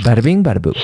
Bada bing, bada boo.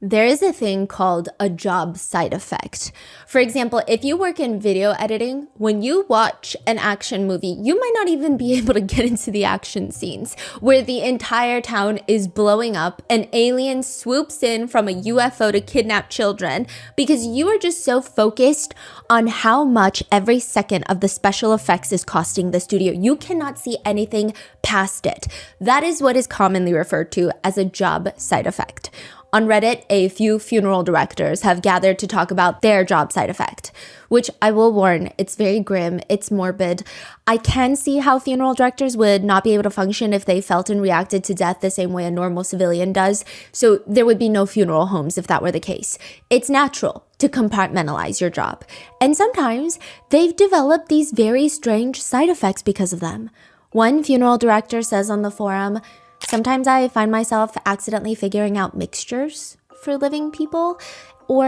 There is a thing called a job side effect. For example, if you work in video editing, when you watch an action movie, you might not even be able to get into the action scenes where the entire town is blowing up, an alien swoops in from a UFO to kidnap children, because you are just so focused on how much every second of the special effects is costing the studio. You cannot see anything past it. That is what is commonly referred to as a job side effect. On Reddit, a few funeral directors have gathered to talk about their job side effect, which I will warn, it's very grim, it's morbid. I can see how funeral directors would not be able to function if they felt and reacted to death the same way a normal civilian does, so there would be no funeral homes if that were the case. It's natural to compartmentalize your job, and sometimes they've developed these very strange side effects because of them. One funeral director says on the forum, "Sometimes I find myself accidentally figuring out mixtures for living people or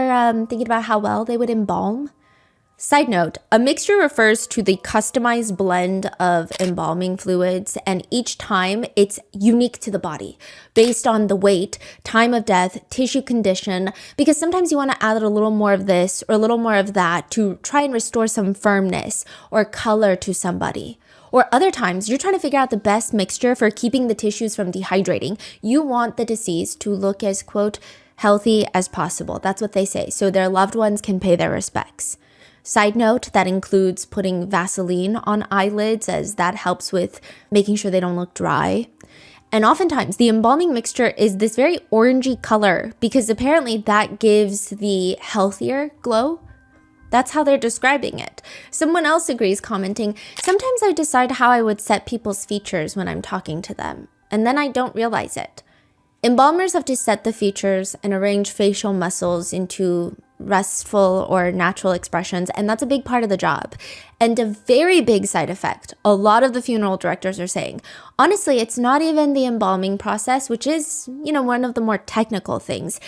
thinking about how well they would embalm." Side note, a mixture refers to the customized blend of embalming fluids, and each time it's unique to the body based on the weight, time of death, tissue condition, because sometimes you want to add a little more of this or a little more of that to try and restore some firmness or color to somebody. Or other times, you're trying to figure out the best mixture for keeping the tissues from dehydrating. You want the deceased to look as, quote, healthy as possible. That's what they say, so their loved ones can pay their respects. Side note, that includes putting Vaseline on eyelids, as that helps with making sure they don't look dry. And oftentimes, the embalming mixture is this very orangey color because apparently that gives the healthier glow. That's how they're describing it. Someone else agrees, commenting, "Sometimes I decide how I would set people's features when I'm talking to them, and then I don't realize it." Embalmers have to set the features and arrange facial muscles into restful or natural expressions, and that's a big part of the job. And a very big side effect, a lot of the funeral directors are saying, honestly, it's not even the embalming process, which is, one of the more technical things.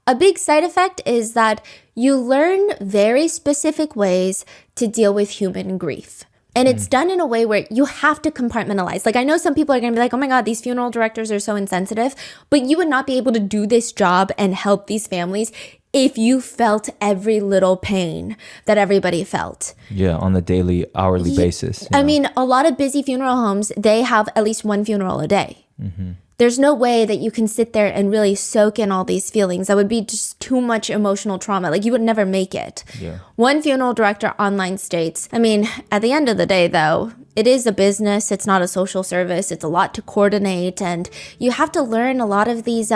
A big side effect is that you learn very specific ways to deal with human grief. And it's done in a way where you have to compartmentalize. Like, I know some people are going to be like, "Oh my God, these funeral directors are so insensitive," but you would not be able to do this job and help these families if you felt every little pain that everybody felt. Yeah, on a daily, hourly basis. I mean, a lot of busy funeral homes, they have at least one funeral a day. There's no way that you can sit there and really soak in all these feelings. That would be just too much emotional trauma. Like, you would never make it. Yeah. One funeral director online states, at the end of the day, though, it is a business. It's not a social service. It's a lot to coordinate. And you have to learn a lot of these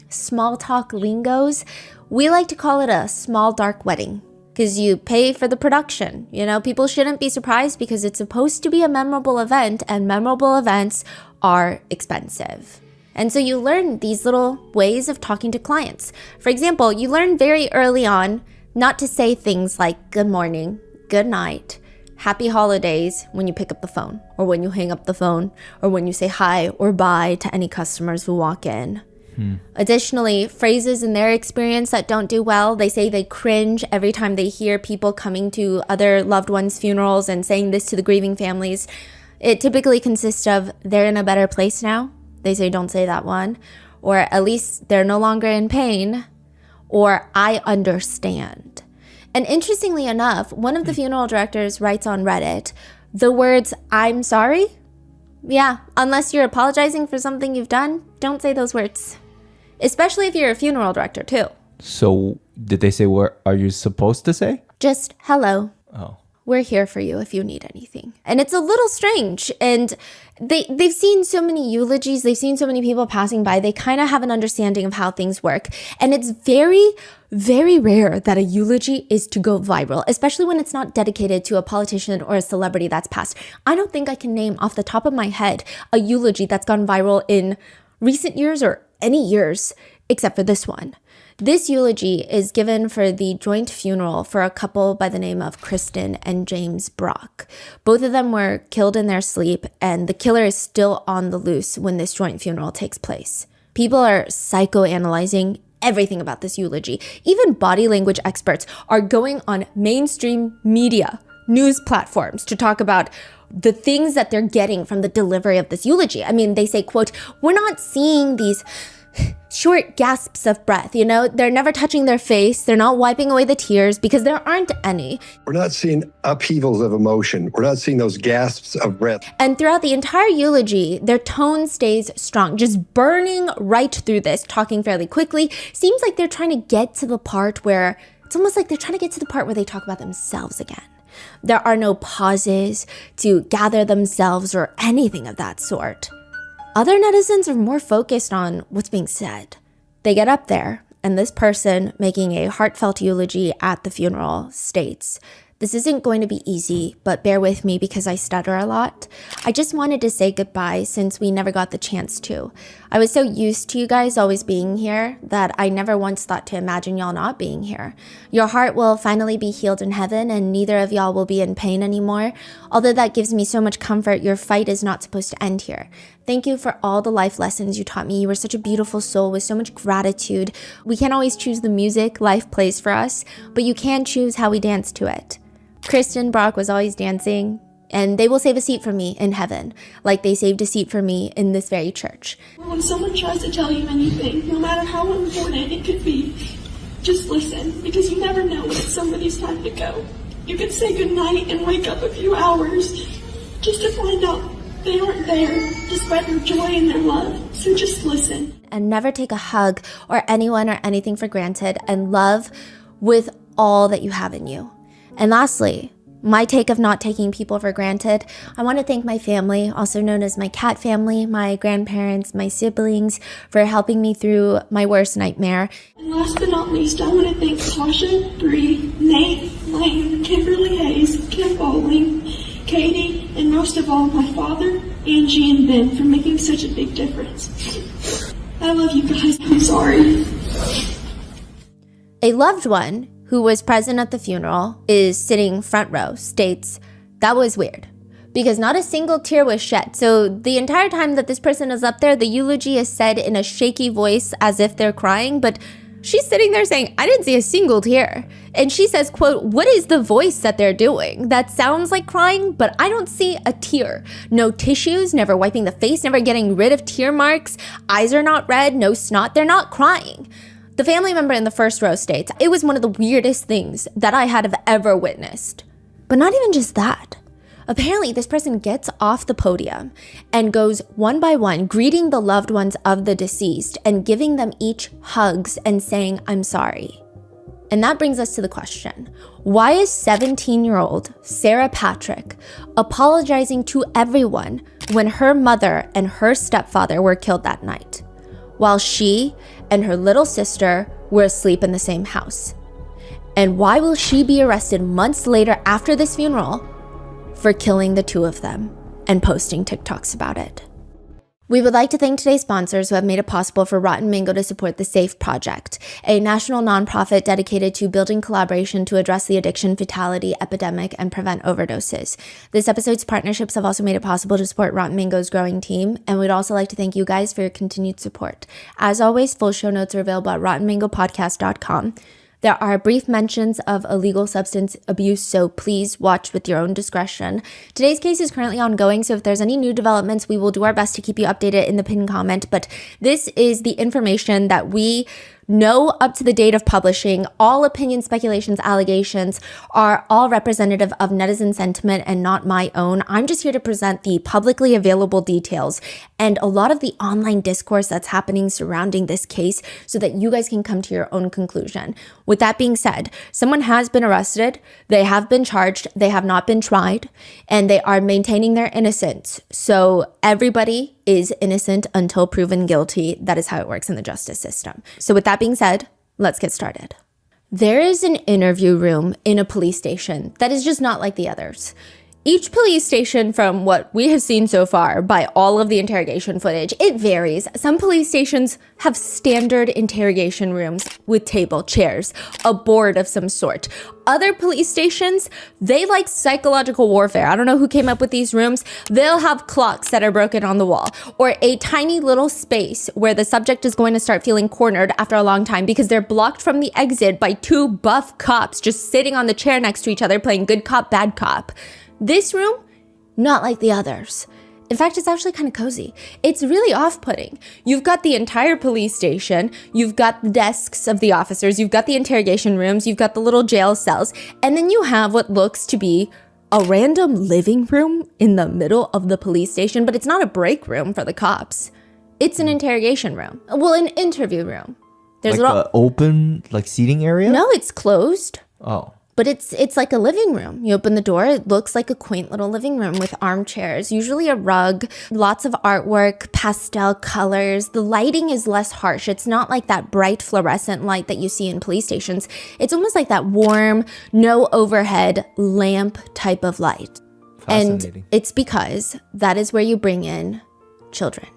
small talk lingos. We like to call it a small dark wedding because you pay for the production. People shouldn't be surprised because it's supposed to be a memorable event, and memorable events are expensive. And so you learn these little ways of talking to clients. For example, you learn very early on not to say things like good morning, good night, happy holidays when you pick up the phone, or when you hang up the phone, or when you say hi or bye to any customers who walk in. Additionally, phrases in their experience that don't do well, they say they cringe every time they hear people coming to other loved ones' funerals and saying this to the grieving families. It typically consists of, "They're in a better place now." They say, "Don't say that one." Or, "At least they're no longer in pain." Or, "I understand." And interestingly enough, one of the funeral directors writes on Reddit, the words, "I'm sorry?" Yeah, unless you're apologizing for something you've done, don't say those words. Especially if you're a funeral director too. So did they say what are you supposed to say? Just, "Hello. Oh. We're here for you if you need anything." And it's a little strange. And they've seen so many eulogies. They've seen so many people passing by. They kind of have an understanding of how things work. And it's very, very rare that a eulogy is to go viral, especially when it's not dedicated to a politician or a celebrity that's passed. I don't think I can name off the top of my head a eulogy that's gone viral in recent years or any years except for this one. This eulogy is given for the joint funeral for a couple by the name of Kristen and James Brock. Both of them were killed in their sleep, and the killer is still on the loose when this joint funeral takes place. People are psychoanalyzing everything about this eulogy. Even body language experts are going on mainstream media, news platforms to talk about the things that they're getting from the delivery of this eulogy. They say, quote, "We're not seeing these short gasps of breath, you know? They're never touching their face. They're not wiping away the tears because there aren't any. We're not seeing upheavals of emotion. We're not seeing those gasps of breath. And throughout the entire eulogy, their tone stays strong, just burning right through this, talking fairly quickly. Seems like they're trying to get to the part where, it's almost like they're trying to get to the part where they talk about themselves again. There are no pauses to gather themselves or anything of that sort. Other netizens are more focused on what's being said. They get up there, and this person making a heartfelt eulogy at the funeral states, "This isn't going to be easy, but bear with me because I stutter a lot. I just wanted to say goodbye since we never got the chance to. I was so used to you guys always being here that I never once thought to imagine y'all not being here. Your heart will finally be healed in heaven and neither of y'all will be in pain anymore. Although that gives me so much comfort, your fight is not supposed to end here. Thank you for all the life lessons you taught me. You were such a beautiful soul with so much gratitude. We can't always choose the music life plays for us, but you can choose how we dance to it. Kristen Brock was always dancing, and they will save a seat for me in heaven, like they saved a seat for me in this very church." When someone tries to tell you anything, no matter how important it could be, just listen, because you never know when it's somebody's time to go. You could say goodnight and wake up a few hours just to find out they aren't there, despite their joy and their love. So just listen. And never take a hug or anyone or anything for granted, and love with all that you have in you. And lastly, my take of not taking people for granted, I want to thank my family, also known as my cat family, my grandparents, my siblings, for helping me through my worst nightmare. And last but not least, I want to thank Tasha, Bree, Nate, Lane, Kimberly Hayes, Kim Bowling, Katie, and most of all, my father, Angie, and Ben for making such a big difference. I love you guys. I'm sorry. A loved one who was present at the funeral is sitting front row, states, "That was weird because not a single tear was shed." So the entire time that this person is up there, the eulogy is said in a shaky voice as if they're crying, but she's sitting there saying, "I didn't see a single tear." And she says, quote, "What is the voice that they're doing? That sounds like crying, but I don't see a tear. No tissues, never wiping the face, never getting rid of tear marks. Eyes are not red, no snot, they're not crying." The family member in the first row states, "It was one of the weirdest things that I had ever witnessed." But not even just that. Apparently, this person gets off the podium and goes one by one, greeting the loved ones of the deceased and giving them each hugs and saying, "I'm sorry." And that brings us to the question, why is 17-year-old Sarah Patrick apologizing to everyone when her mother and her stepfather were killed that night, while she and her little sister were asleep in the same house? And why will she be arrested months later after this funeral for killing the two of them and posting TikToks about it? We would like to thank today's sponsors who have made it possible for Rotten Mango to support the SAFE Project, a national nonprofit dedicated to building collaboration to address the addiction fatality epidemic and prevent overdoses. This episode's partnerships have also made it possible to support Rotten Mango's growing team, and we'd also like to thank you guys for your continued support. As always, full show notes are available at rottenmangopodcast.com. There are brief mentions of illegal substance abuse, so please watch with your own discretion. Today's case is currently ongoing, so if there's any new developments, we will do our best to keep you updated in the pinned comment, but this is the information that we know up to the date of publishing. All opinions, speculations, allegations are all representative of netizen sentiment and not my own. I'm just here to present the publicly available details and a lot of the online discourse that's happening surrounding this case so that you guys can come to your own conclusion. With that being said, someone has been arrested, they have been charged, they have not been tried, and they are maintaining their innocence. So everybody is innocent until proven guilty. That is how it works in the justice system. So with that being said, let's get started. There is an interview room in a police station that is just not like the others. Each police station, from what we have seen so far by all of the interrogation footage, it varies. Some police stations have standard interrogation rooms with table, chairs, a board of some sort. Other police stations, they like psychological warfare. I don't know who came up with these rooms. They'll have clocks that are broken on the wall, or a tiny little space where the subject is going to start feeling cornered after a long time because they're blocked from the exit by two buff cops just sitting on the chair next to each other playing good cop, bad cop. This room, not like the others. In fact, it's actually kind of cozy. It's really off-putting. You've got the entire police station, you've got the desks of the officers, you've got the interrogation rooms, you've got the little jail cells, and then you have what looks to be a random living room in the middle of the police station, but it's not a break room for the cops. It's an interrogation room. Well, an interview room. There's like an open, like seating area? No, it's closed. Oh. But it's like a living room. You open the door, it looks like a quaint little living room with armchairs, usually a rug, lots of artwork, pastel colors. The lighting is less harsh. It's not like that bright fluorescent light that you see in police stations. It's almost like that warm, no overhead lamp type of light. And it's because that is where you bring in children.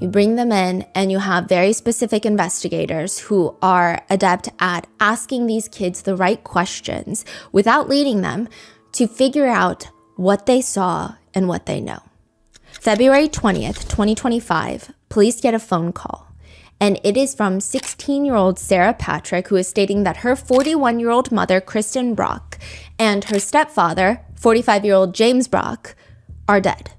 You bring them in and you have very specific investigators who are adept at asking these kids the right questions without leading them to figure out what they saw and what they know. February 20th, 2025, police get a phone call. And it is from 16-year-old Sarah Patrick, who is stating that her 41-year-old mother, Kristen Brock, and her stepfather, 45-year-old James Brock, are dead.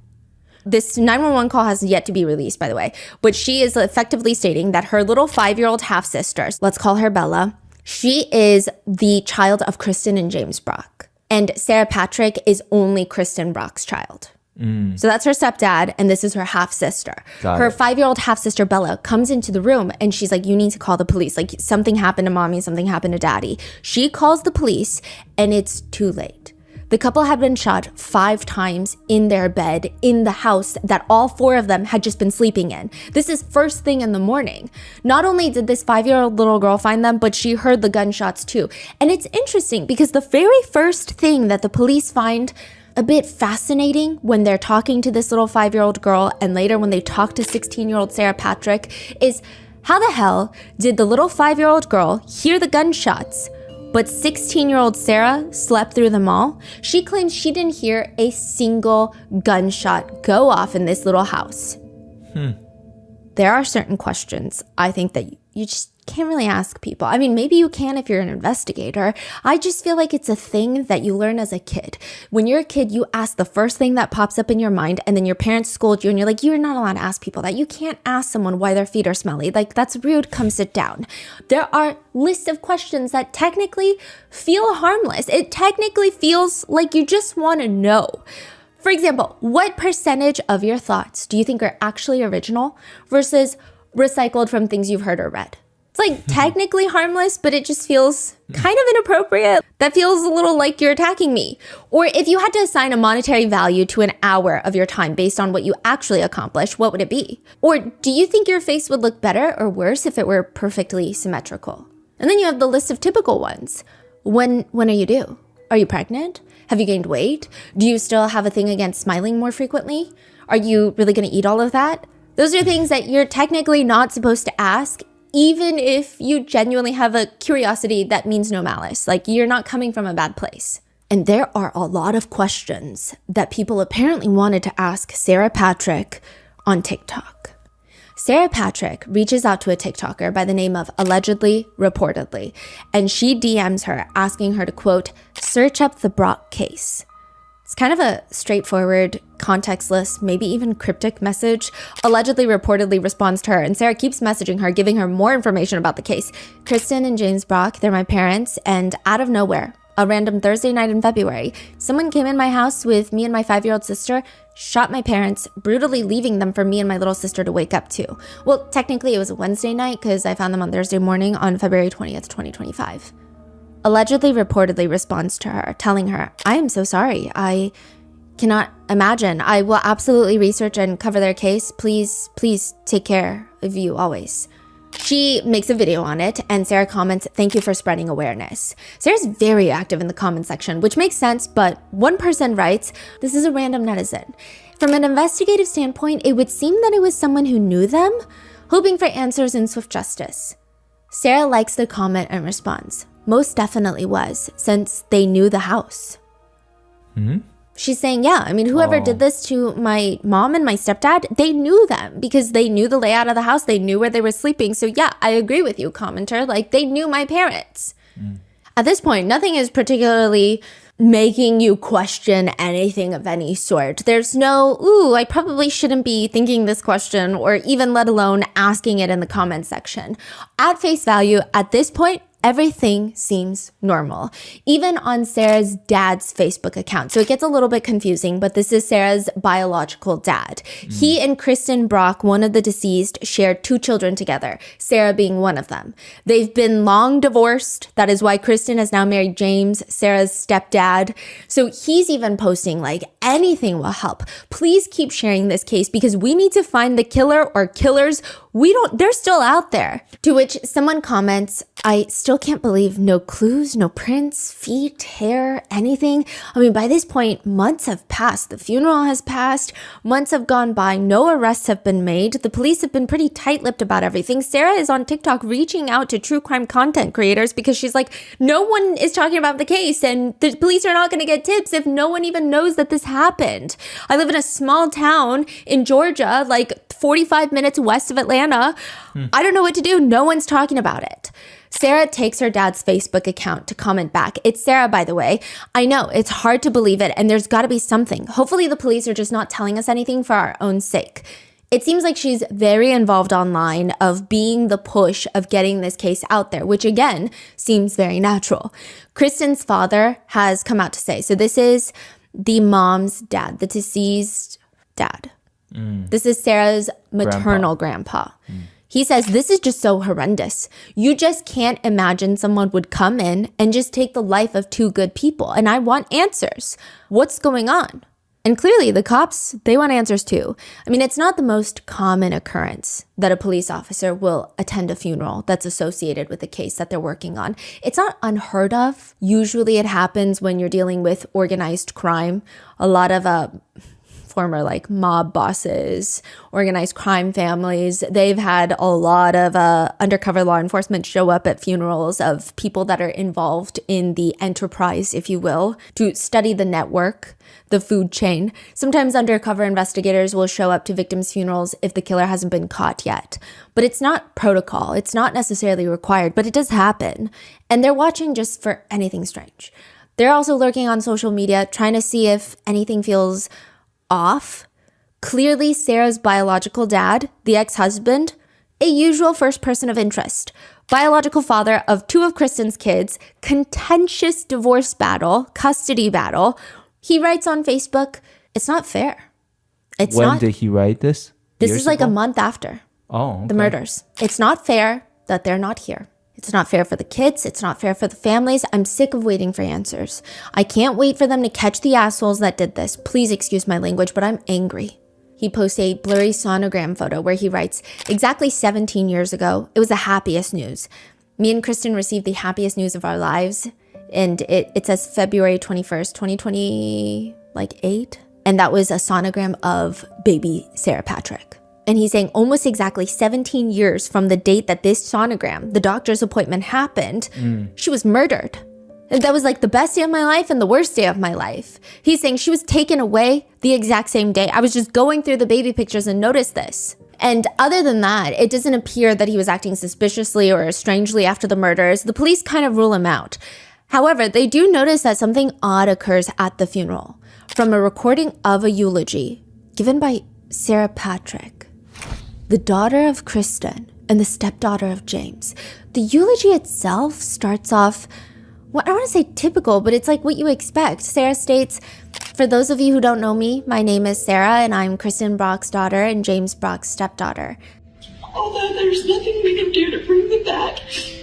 This 911 call has yet to be released, by the way, but she is effectively stating that her little 5-year-old half-sister, let's call her Bella, she is the child of Kristen and James Brock. And Sarah Patrick is only Kristen Brock's child. So that's her stepdad, and this is her half-sister. Her 5-year-old half-sister, Bella, comes into the room, and she's like, you need to call the police. Like, something happened to mommy, something happened to daddy. She calls the police, and it's too late. The couple had been shot 5 times in their bed in the house that all 4 of them had just been sleeping in. This is first thing in the morning. Not only did this 5-year-old little girl find them, but she heard the gunshots too. And it's interesting because the very first thing that the police find a bit fascinating when they're talking to this little 5-year-old girl and later when they talk to 16-year-old Sarah Patrick is how the hell did the little 5-year-old girl hear the gunshots but 16-year-old Sarah slept through them all? She claims she didn't hear a single gunshot go off in this little house. There are certain questions I think that you just can't really ask people. I mean, maybe you can if you're an investigator. I just feel like it's a thing that you learn as a kid. When you're a kid, you ask the first thing that pops up in your mind, and then your parents scold you, and you're like, you're not allowed to ask people that. You can't ask someone why their feet are smelly. Like, that's rude. Come sit down. There are lists of questions that technically feel harmless. It technically feels like you just want to know. For example, what percentage of your thoughts do you think are actually original versus recycled from things you've heard or read? It's like technically harmless, but it just feels kind of inappropriate. That feels a little like you're attacking me. Or if you had to assign a monetary value to an hour of your time based on what you actually accomplished, what would it be? Or do you think your face would look better or worse if it were perfectly symmetrical? And then you have the list of typical ones. When are you due? Are you pregnant? Have you gained weight? Do you still have a thing against smiling more frequently? Are you really going to eat all of that? Those are things that you're technically not supposed to ask, even if you genuinely have a curiosity that means no malice. Like, you're not coming from a bad place. And there are a lot of questions that people apparently wanted to ask Sarah Patrick on TikTok. Sarah Patrick reaches out to a TikToker by the name of Allegedly Reportedly, and she DMs her asking her to, quote, search up the Brock case. It's kind of a straightforward, contextless, maybe even cryptic message. Allegedly Reportedly responds to her, and Sarah keeps messaging her, giving her more information about the case. Kristen and James Brock, they're my parents, and out of nowhere, a random Thursday night in February, someone came in my house with me and my 5-year-old sister, shot my parents, brutally leaving them for me and my little sister to wake up to. Well, technically it was a Wednesday night because I found them on Thursday morning on February 20th, 2025. Allegedly Reportedly responds to her, telling her, I am so sorry. I cannot imagine. I will absolutely research and cover their case. Please take care of you always. She makes a video on it, and Sarah comments, thank you for spreading awareness. Sarah's very active in the comment section, which makes sense, but one person writes, this is a random netizen. From an investigative standpoint, it would seem that it was someone who knew them, hoping for answers and swift justice. Sarah likes the comment and responds, most definitely was, since they knew the house. She's saying, yeah, I mean, whoever did this to my mom and my stepdad, they knew them because they knew the layout of the house. They knew where they were sleeping. So yeah, I agree with you, commenter. Like, they knew my parents. At this point, nothing is particularly making you question anything of any sort. There's no, ooh, I probably shouldn't be thinking this question, or even let alone asking it in the comment section. At face value, at this point, everything seems normal, even on Sarah's dad's Facebook account. So it gets a little bit confusing, but this is Sarah's biological dad. He and Kristen Brock, one of the deceased, shared 2 children together, Sarah being one of them. They've been long divorced. That is why Kristen has now married James, Sarah's stepdad. So he's even posting like, anything will help. Please keep sharing this case because we need to find the killer or killers. They're still out there. To which someone comments, I still can't believe no clues, no prints, feet, hair, anything. I mean, by this point, months have passed. The funeral has passed. Months have gone by. No arrests have been made. The police have been pretty tight-lipped about everything. Sarah is on TikTok reaching out to true crime content creators because she's like, no one is talking about the case and the police are not going to get tips if no one even knows that this happened. I live in a small town in Georgia, like 45 minutes west of Atlanta. I don't know what to do. No one's talking about it. Sarah takes her dad's Facebook account to comment back. It's Sarah, by the way. I know, it's hard to believe it, and there's got to be something. Hopefully the police are just not telling us anything for our own sake. It seems like she's very involved online of being the push of getting this case out there, which again, seems very natural. Kristen's father has come out to say, so this is the mom's dad, the deceased dad. This is Sarah's maternal grandpa. He says, this is just so horrendous. You just can't imagine someone would come in and just take the life of 2 good people. And I want answers. What's going on? And clearly the cops, they want answers too. I mean, it's not the most common occurrence that a police officer will attend a funeral that's associated with the case that they're working on. It's not unheard of. Usually it happens when you're dealing with organized crime. A lot of former like mob bosses, organized crime families. They've had a lot of undercover law enforcement show up at funerals of people that are involved in the enterprise, if you will, to study the network, the food chain. Sometimes undercover investigators will show up to victims' funerals if the killer hasn't been caught yet. But it's not protocol. It's not necessarily required, but it does happen. And they're watching just for anything strange. They're also lurking on social media, trying to see if anything feels off. Clearly, Sarah's biological dad, the ex-husband, a usual first person of interest, biological father of 2 of Kristen's kids, contentious divorce battle, custody battle. He writes on Facebook, it's not fair. When did he write this? This is like a month after the murders. It's not fair that they're not here. It's not fair for the kids. It's not fair for the families. I'm sick of waiting for answers. I can't wait for them to catch the assholes that did this. Please excuse my language, but I'm angry. He posts a blurry sonogram photo where he writes, exactly 17 years ago, it was the happiest news. Me and Kristen received the happiest news of our lives. And it says February 21st, 2028. And that was a sonogram of baby Sarah Patrick. And he's saying almost exactly 17 years from the date that this sonogram, the doctor's appointment happened, she was murdered. And that was like the best day of my life and the worst day of my life. He's saying she was taken away the exact same day. I was just going through the baby pictures and noticed this. And other than that, it doesn't appear that he was acting suspiciously or strangely after the murders. The police kind of rule him out. However, they do notice that something odd occurs at the funeral. From a recording of a eulogy given by Sarah Patrick, the daughter of Kristen and the stepdaughter of James. The eulogy itself starts off, well, I don't want to say typical, but it's like what you expect. Sarah states, for those of you who don't know me, my name is Sarah and I'm Kristen Brock's daughter and James Brock's stepdaughter. Although there's nothing we can do to bring them back,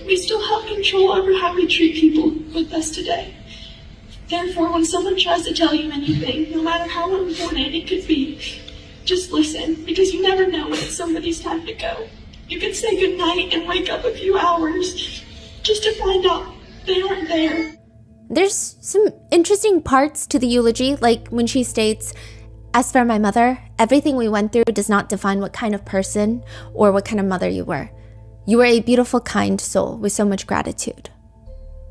we still have control over how we treat people with us today. Therefore, when someone tries to tell you anything, no matter how important it could be, just listen, because you never know when it's somebody's time to go. You could say goodnight and wake up a few hours just to find out they aren't there. There's some interesting parts to the eulogy, like when she states, as for my mother, everything we went through does not define what kind of person or what kind of mother you were. You were a beautiful, kind soul with so much gratitude.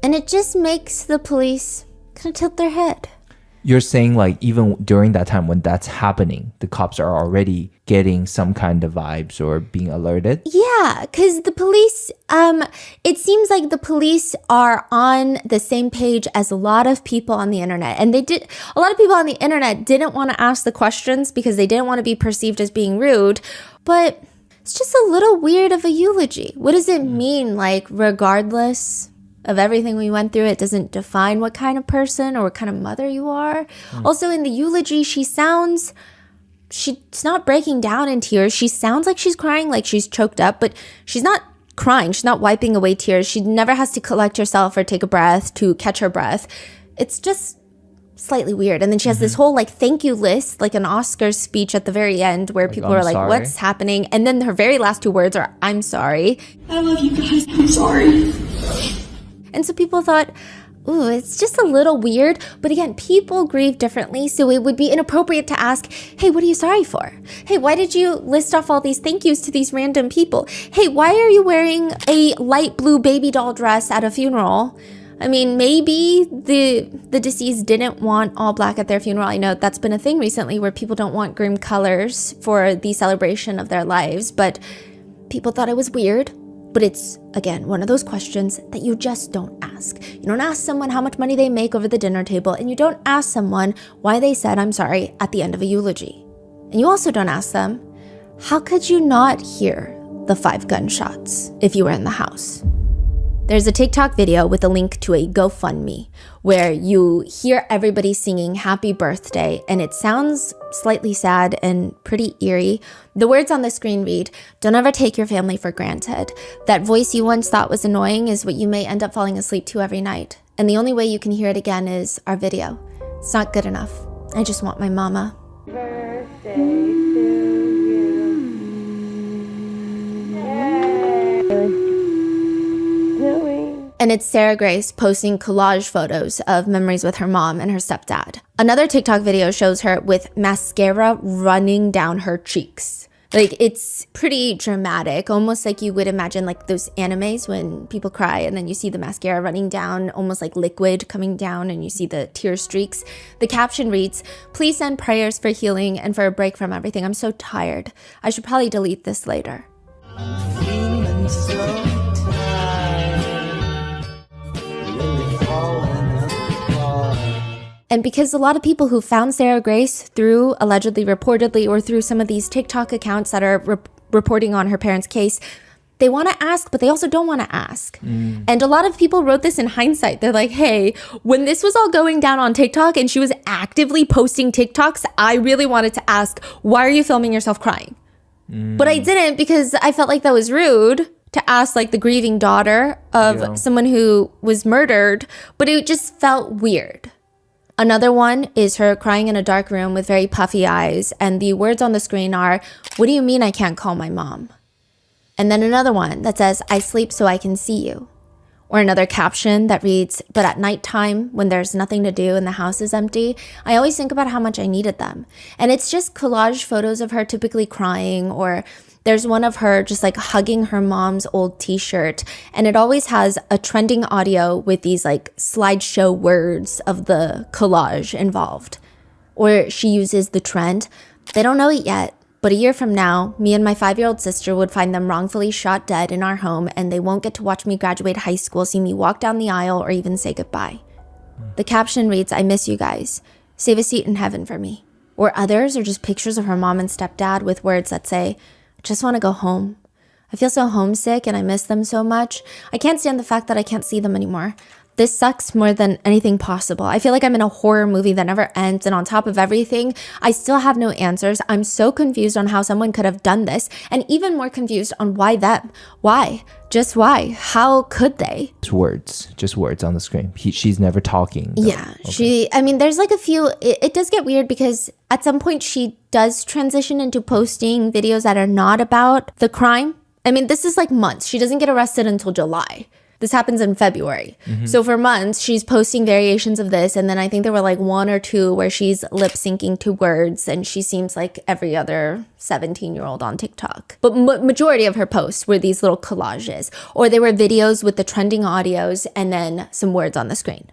And it just makes the police kind of tilt their head. You're saying like even during that time when that's happening, the cops are already getting some kind of vibes or being alerted? Yeah, because the police, it seems like the police are on the same page as a lot of people on the internet. And a lot of people on the internet didn't want to ask the questions because they didn't want to be perceived as being rude. But it's just a little weird of a eulogy. What does it mean? Like, regardless of everything we went through, it doesn't define what kind of person or what kind of mother you are. Also, in the eulogy, she's not breaking down in tears. She sounds like she's crying, like she's choked up, but she's not crying. She's not wiping away tears. She never has to collect herself or take a breath to catch her breath. It's just slightly weird. And then she has this whole like thank you list, like an Oscars speech at the very end where like, people are like, what's happening? And then her very last 2 words are, I'm sorry. I love you guys. I'm sorry. And so people thought, ooh, it's just a little weird. But again, people grieve differently. So it would be inappropriate to ask, hey, what are you sorry for? Hey, why did you list off all these thank yous to these random people? Hey, why are you wearing a light blue baby doll dress at a funeral? I mean, maybe the deceased didn't want all black at their funeral. I know that's been a thing recently where people don't want grim colors for the celebration of their lives. But people thought it was weird. But it's, again, one of those questions that you just don't ask. You don't ask someone how much money they make over the dinner table, and you don't ask someone why they said I'm sorry at the end of a eulogy. And you also don't ask them, how could you not hear the 5 gunshots if you were in the house? There's a TikTok video with a link to a GoFundMe where you hear everybody singing happy birthday, and it sounds slightly sad and pretty eerie. The words on the screen read, don't ever take your family for granted. That voice you once thought was annoying is what you may end up falling asleep to every night. And the only way you can hear it again is our video. It's not good enough. I just want my mama. Birthday to you. Yay. And it's Sarah Grace posting collage photos of memories with her mom and her stepdad. Another TikTok video shows her with mascara running down her cheeks. Like, it's pretty dramatic, almost like you would imagine like those animes when people cry and then you see the mascara running down, almost like liquid coming down, and you see the tear streaks. The caption reads, please send prayers for healing and for a break from everything. I'm so tired. I should probably delete this later. Feeling so tired. Really falling apart. And because a lot of people who found Sarah Grace through allegedly, reportedly, or through some of these TikTok accounts that are reporting on her parents' case, they want to ask, but they also don't want to ask. And a lot of people wrote this in hindsight. They're like, hey, when this was all going down on TikTok and she was actively posting TikToks, I really wanted to ask, why are you filming yourself crying? But I didn't, because I felt like that was rude to ask like the grieving daughter of someone who was murdered, but it just felt weird. Another one is her crying in a dark room with very puffy eyes, and the words on the screen are, what do you mean I can't call my mom? And then another one that says, I sleep so I can see you. Or another caption that reads, but at nighttime, when there's nothing to do and the house is empty, I always think about how much I needed them. And it's just collage photos of her typically crying, or there's one of her just like hugging her mom's old t-shirt. And it always has a trending audio with these like slideshow words of the collage involved. Or she uses the trend. They don't know it yet, but a year from now, me and my 5-year-old sister would find them wrongfully shot dead in our home, and they won't get to watch me graduate high school, see me walk down the aisle, or even say goodbye. The caption reads, I miss you guys. Save a seat in heaven for me. Or others are just pictures of her mom and stepdad with words that say, I just want to go home. I feel so homesick and I miss them so much. I can't stand the fact that I can't see them anymore. This sucks more than anything possible. I feel like I'm in a horror movie that never ends, and on top of everything, I still have no answers. I'm so confused on how someone could have done this, and even more confused on why them. Why? Just why? How could they? Just words on the screen. She's never talking, though. Yeah, okay. There's like a few, it does get weird because at some point she does transition into posting videos that are not about the crime. I mean, this is like months. She doesn't get arrested until July. This happens in February. So for months, she's posting variations of this. And then I think there were like 1 or 2 where she's lip syncing to words, and she seems like every other 17-year-old on TikTok. But majority of her posts were these little collages, or they were videos with the trending audios and then some words on the screen.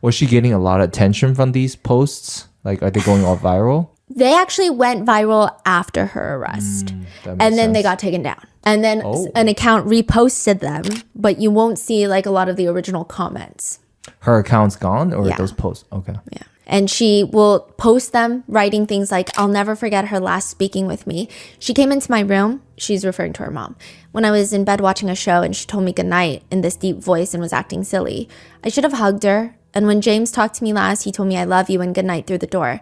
Was she getting a lot of attention from these posts? Like, are they going all viral? They actually went viral after her arrest. That makes And then they sense. got taken down. And then Oh. an account reposted them, but you won't see like a lot of the original comments. Her account's gone, or Yeah. those posts? Okay. Yeah. And she will post them writing things like, I'll never forget her last speaking with me. She came into my room. She's referring to her mom. When I was in bed watching a show and she told me goodnight in this deep voice and was acting silly. I should have hugged her. And when James talked to me last, he told me I love you and goodnight through the door.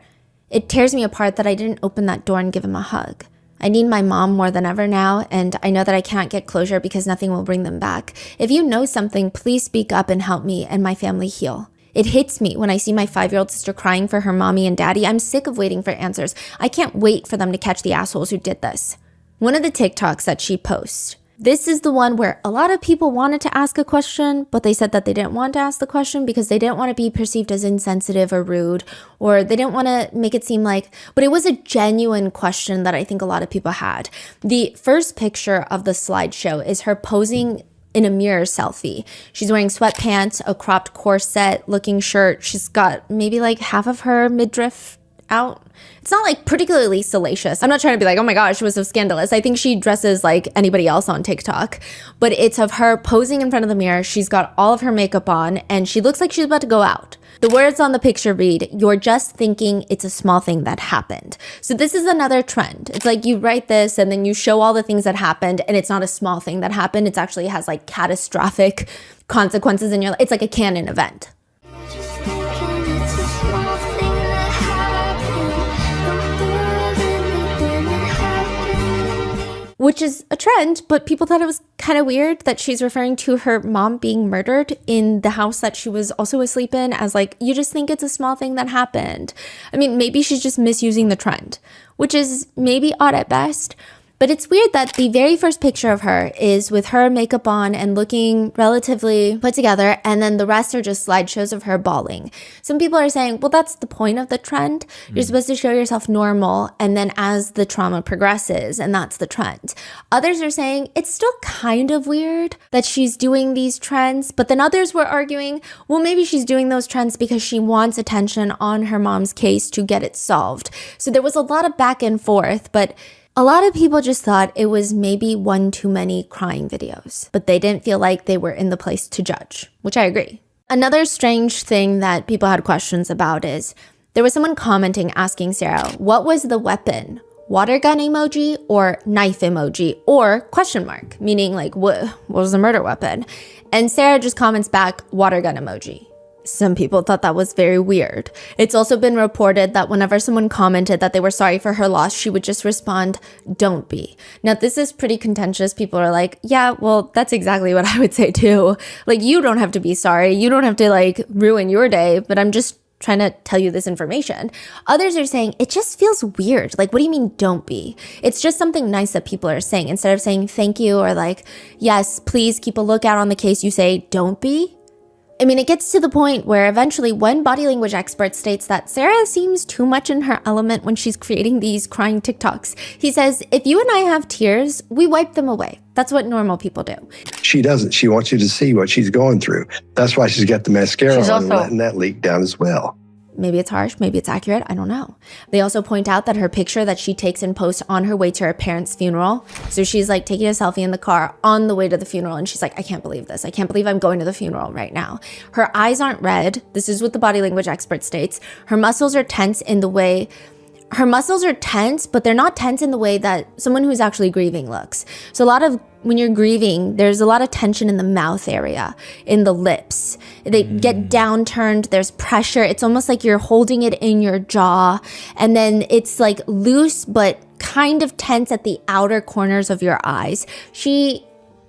It tears me apart that I didn't open that door and give him a hug. I need my mom more than ever now, and I know that I can't get closure because nothing will bring them back. If you know something, please speak up and help me and my family heal. It hits me when I see my 5-year-old sister crying for her mommy and daddy. I'm sick of waiting for answers. I can't wait for them to catch the assholes who did this. One of the TikToks that she posts, this is the one where a lot of people wanted to ask a question, but they said that they didn't want to ask the question because they didn't want to be perceived as insensitive or rude, or they didn't want to make it seem like, but it was a genuine question that I think a lot of people had. The first picture of the slideshow is her posing in a mirror selfie. She's wearing sweatpants, a cropped corset looking shirt. She's got maybe like half of her midriff out. It's not like particularly salacious. I'm not trying to be like, oh my gosh, it was so scandalous. I think she dresses like anybody else on TikTok, but it's of her posing in front of the mirror. She's got all of her makeup on and she looks like she's about to go out. The words on the picture read, "You're just thinking it's a small thing that happened." So this is another trend. It's like you write this and then you show all the things that happened and it's not a small thing that happened. It actually has like catastrophic consequences in your life. It's like a canon event. Which is a trend, but people thought it was kind of weird that she's referring to her mom being murdered in the house that she was also asleep in as like, you just think it's a small thing that happened. I mean, maybe she's just misusing the trend, which is maybe odd at best. But it's weird that the very first picture of her is with her makeup on and looking relatively put together, and then the rest are just slideshows of her bawling. Some people are saying, well, that's the point of the trend. You're supposed to show yourself normal, and then as the trauma progresses, and that's the trend. Others are saying it's still kind of weird that she's doing these trends, but then others were arguing, well, maybe she's doing those trends because she wants attention on her mom's case to get it solved. So there was a lot of back and forth, but a lot of people just thought it was maybe one too many crying videos, but they didn't feel like they were in the place to judge, which I agree. Another strange thing that people had questions about is there was someone commenting asking Sarah, what was the weapon? Water gun emoji or knife emoji or question mark, meaning like what was the murder weapon? And Sarah just comments back, water gun emoji. Some people thought that was very weird. It's also been reported that whenever someone commented that they were sorry for her loss, she would just respond, don't be. Now, this is pretty contentious. People are like, yeah, well, that's exactly what I would say too. Like, you don't have to be sorry. You don't have to like ruin your day, but I'm just trying to tell you this information. Others are saying, it just feels weird. Like, what do you mean, don't be? It's just something nice that people are saying. Instead of saying thank you or like, yes, please keep a lookout on the case, you say, don't be. I mean, it gets to the point where eventually one body language expert states that Sarah seems too much in her element when she's creating these crying TikToks. He says, if you and I have tears, we wipe them away. That's what normal people do. She doesn't. She wants you to see what she's going through. That's why she's got the mascara She's on and also- letting that leak down as well. Maybe it's harsh, maybe it's accurate, I don't know. They also point out that her picture that she takes and posts on her way to her parents' funeral. So she's like taking a selfie in the car on the way to the funeral and she's like, I can't believe this. I can't believe I'm going to the funeral right now. Her eyes aren't red. This is what the body language expert states. Her muscles are tense in the way her muscles are tense, but they're not tense in the way that someone who's actually grieving looks. So when you're grieving, there's a lot of tension in the mouth area, in the lips. They get downturned, there's pressure. It's almost like you're holding it in your jaw. And then it's like loose, but kind of tense at the outer corners of your eyes. She,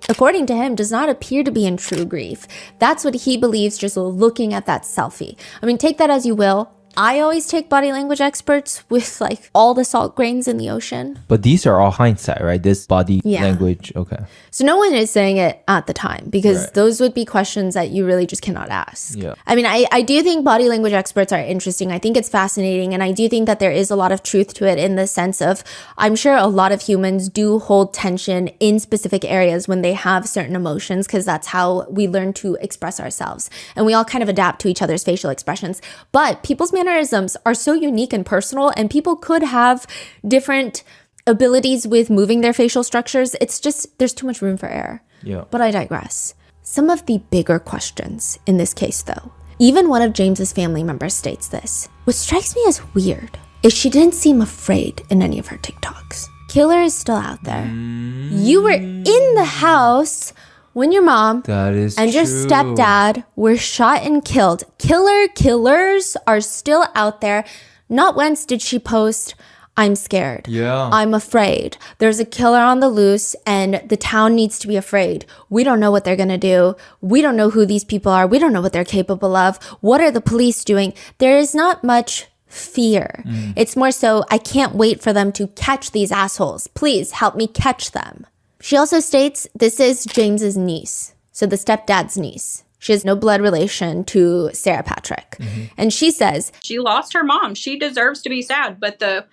according to him, does not appear to be in true grief. That's what he believes just looking at that selfie. I mean, take that as you will. I always take body language experts with like all the salt grains in the ocean. But these are all hindsight, right? This body Yeah. language. Okay. So no one is saying it at the time because Right. those would be questions that you really just cannot ask. Yeah. I mean, I do think body language experts are interesting. I think it's fascinating. And I do think that there is a lot of truth to it in the sense of, I'm sure a lot of humans do hold tension in specific areas when they have certain emotions because that's how we learn to express ourselves. And we all kind of adapt to each other's facial expressions. But people's mannerisms are so unique and personal, and people could have different abilities with moving their facial structures. It's just, there's too much room for error. Yeah. But I digress. Some of the bigger questions in this case, though, even one of James's family members states this. What strikes me as weird is she didn't seem afraid in any of her TikToks. Killer is still out there. You were in the house when your mom That is and your true. stepdad were shot and killed. Killers are still out there. Not once did she post, I'm scared. Yeah. I'm afraid. There's a killer on the loose and the town needs to be afraid. We don't know what they're going to do. We don't know who these people are. We don't know what they're capable of. What are the police doing? There is not much fear. It's more so, I can't wait for them to catch these assholes. Please help me catch them. She also states this is James's niece, so the stepdad's niece. She has no blood relation to Sarah Patrick. And she says, she lost her mom. She deserves to be sad, but the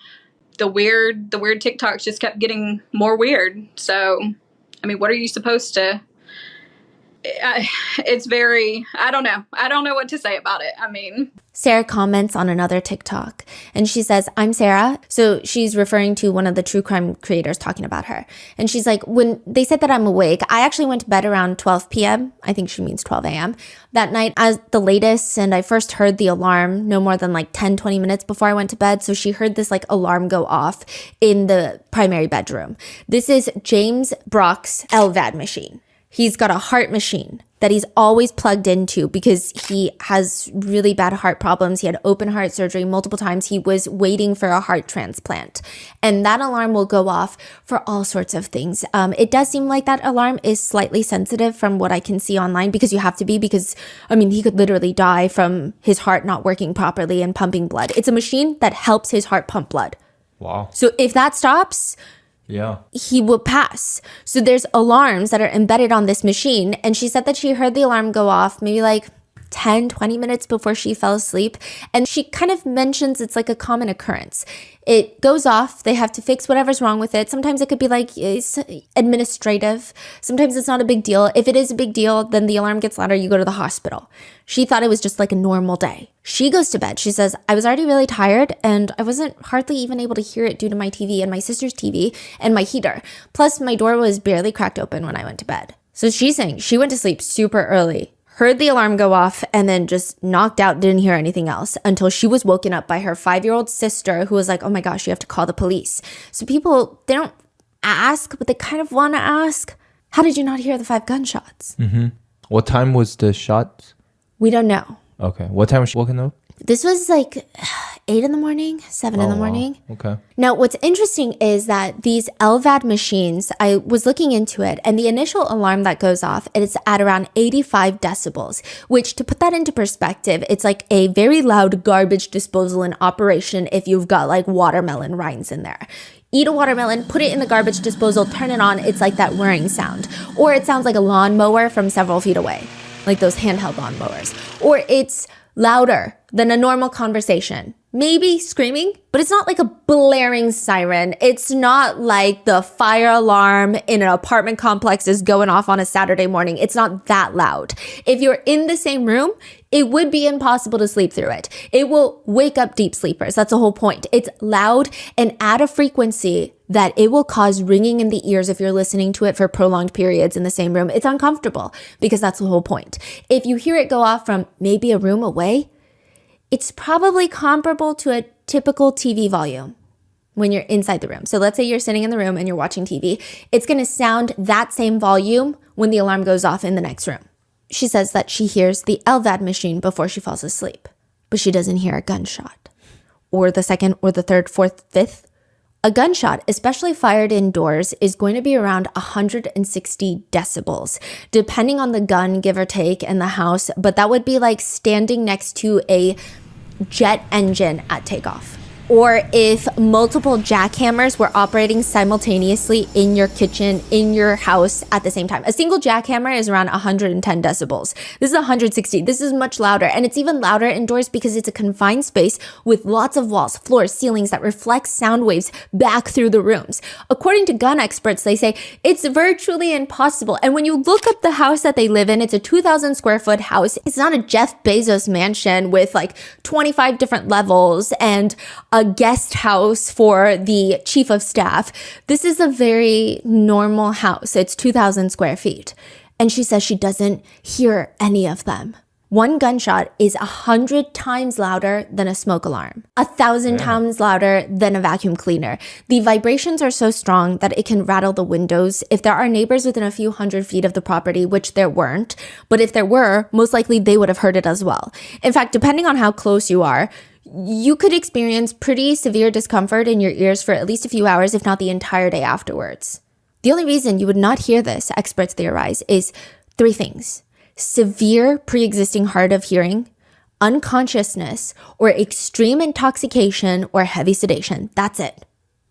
weird TikToks just kept getting more weird. So, I mean, what are you supposed to? It's very, I don't know. I don't know what to say about it. I mean, Sarah comments on another TikTok and she says, I'm Sarah. So she's referring to one of the true crime creators talking about her. And she's like, when they said that I'm awake, I actually went to bed around 12 p.m. I think she means 12 a.m. that night as the latest. And I first heard the alarm no more than like 10, 20 minutes before I went to bed. So she heard this like alarm go off in the primary bedroom. This is James Brock's LVAD machine. He's got a heart machine that he's always plugged into because he has really bad heart problems. He had open heart surgery multiple times. He was waiting for a heart transplant. And that alarm will go off for all sorts of things. It does seem like that alarm is slightly sensitive from what I can see online because you have to be because, I mean, he could literally die from his heart not working properly and pumping blood. It's a machine that helps his heart pump blood. Wow. So if that stops, Yeah. he will pass. So there's alarms that are embedded on this machine. And she said that she heard the alarm go off maybe like 10, 20 minutes before she fell asleep. And she kind of mentions it's like a common occurrence. It goes off. They have to fix whatever's wrong with it. Sometimes it could be like it's administrative. Sometimes it's not a big deal. If it is a big deal, then the alarm gets louder. You go to the hospital. She thought it was just like a normal day. She goes to bed. She says, I was already really tired and I wasn't hardly even able to hear it due to my TV and my sister's TV and my heater. Plus, my door was barely cracked open when I went to bed. So she's saying she went to sleep super early, heard the alarm go off, and then just knocked out, didn't hear anything else until she was woken up by her 5-year-old sister who was like, oh my gosh, you have to call the police. So people, they don't ask, but they kind of want to ask, how did you not hear the 5 gunshots? What time was the shot? We don't know. Okay. What time was she woken up? This was like 8 in the morning, 7 in the morning. Okay. Now, what's interesting is that these LVAD machines, I was looking into it, and the initial alarm that goes off, it's at around 85 decibels, which to put that into perspective, it's like a very loud garbage disposal in operation if you've got like watermelon rinds in there. Eat a watermelon, put it in the garbage disposal, turn it on, it's like that whirring sound. Or it sounds like a lawnmower from several feet away, like those handheld lawnmowers. Or it's louder than a normal conversation. Maybe screaming, but it's not like a blaring siren. It's not like the fire alarm in an apartment complex is going off on a Saturday morning. It's not that loud. If you're in the same room, it would be impossible to sleep through it. It will wake up deep sleepers. That's the whole point. It's loud and at a frequency that it will cause ringing in the ears if you're listening to it for prolonged periods in the same room. It's uncomfortable because that's the whole point. If you hear it go off from maybe a room away, it's probably comparable to a typical TV volume when you're inside the room. So let's say you're sitting in the room and you're watching TV. It's going to sound that same volume when the alarm goes off in the next room. She says that she hears the LVAD machine before she falls asleep, but she doesn't hear a gunshot or the second or the third, fourth, fifth. A gunshot, especially fired indoors, is going to be around 160 decibels, depending on the gun, give or take, and the house. But that would be like standing next to a jet engine at takeoff. Or if multiple jackhammers were operating simultaneously in your kitchen, in your house at the same time. A single jackhammer is around 110 decibels. This is 160. This is much louder. And it's even louder indoors because it's a confined space with lots of walls, floors, ceilings that reflect sound waves back through the rooms. According to gun experts, they say it's virtually impossible. And when you look up the house that they live in, it's a 2,000 square foot house. It's not a Jeff Bezos mansion with like 25 different levels and a guest house for the chief of staff. This is a very normal house. It's 2,000 square feet. And she says she doesn't hear any of them. One gunshot is 100 times louder than a smoke alarm, 1,000 times louder than a vacuum cleaner. The vibrations are so strong that it can rattle the windows. If there are neighbors within a few hundred feet of the property, which there weren't, but if there were, most likely they would have heard it as well. In fact, depending on how close you are, you could experience pretty severe discomfort in your ears for at least a few hours, if not the entire day afterwards. The only reason you would not hear this, experts theorize, is 3 things: severe pre-existing hard of hearing, unconsciousness, or extreme intoxication or heavy sedation. That's it.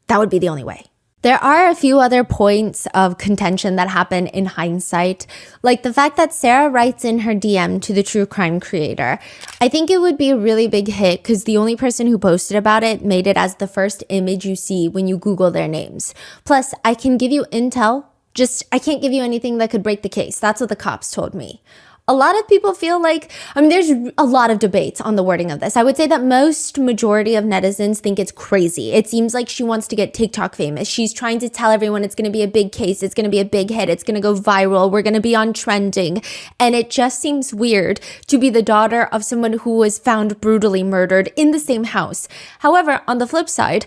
That would be the only way. There are a few other points of contention that happen in hindsight, like the fact that Sarah writes in her DM to the true crime creator. I think it would be a really big hit because the only person who posted about it made it as the first image you see when you Google their names. Plus, I can give you intel, I can't give you anything that could break the case. That's what the cops told me. A lot of people feel like, there's a lot of debates on the wording of this. I would say that majority of netizens think it's crazy. It seems like she wants to get TikTok famous. She's trying to tell everyone it's going to be a big case. It's going to be a big hit. It's going to go viral. We're going to be on trending. And it just seems weird to be the daughter of someone who was found brutally murdered in the same house. However, on the flip side,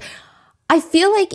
I feel like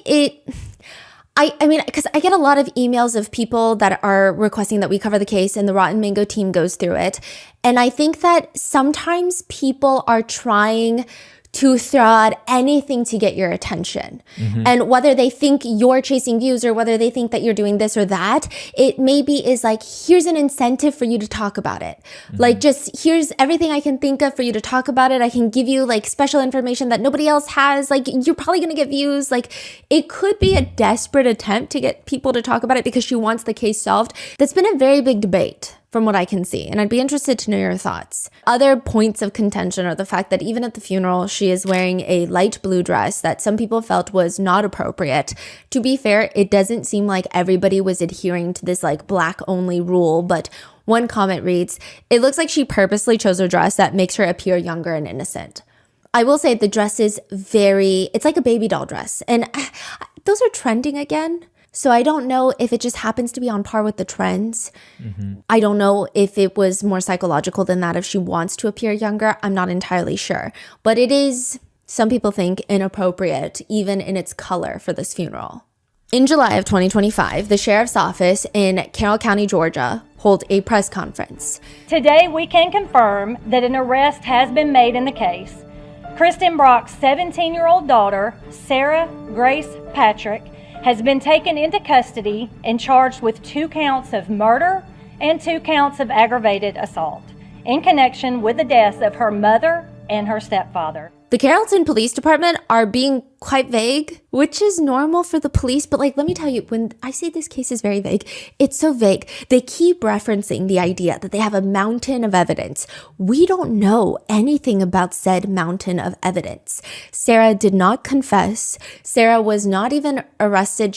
because I get a lot of emails of people that are requesting that we cover the case and the Rotten Mango team goes through it. And I think that sometimes people are trying to throw out anything to get your attention. And whether they think you're chasing views or whether they think that you're doing this or that, it maybe is like, here's an incentive for you to talk about it. Like, just here's everything I can think of for you to talk about it. I can give you like special information that nobody else has. Like, you're probably going to get views. Like, it could be a desperate attempt to get people to talk about it because she wants the case solved. That's been a very big debate from what I can see, and I'd be interested to know your thoughts. Other points of contention are the fact that even at the funeral, she is wearing a light blue dress that some people felt was not appropriate. To be fair, it doesn't seem like everybody was adhering to this like black only rule, but one comment reads, "It looks like she purposely chose a dress that makes her appear younger and innocent." I will say the dress is it's like a baby doll dress, and those are trending again. So I don't know if it just happens to be on par with the trends. I don't know if it was more psychological than that, if she wants to appear younger. I'm not entirely sure. But it is, some people think, inappropriate, even in its color for this funeral. In July of 2025, the sheriff's office in Carroll County, Georgia, held a press conference. Today, we can confirm that an arrest has been made in the case. Kristen Brock's 17-year-old daughter, Sarah Grace Patrick, has been taken into custody and charged with 2 counts of murder and 2 counts of aggravated assault in connection with the deaths of her mother and her stepfather. The Carrollton Police Department are being quite vague, which is normal for the police. But let me tell you, when I say this case is very vague, it's so vague. They keep referencing the idea that they have a mountain of evidence. We don't know anything about said mountain of evidence. Sarah did not confess. Sarah was not even arrested.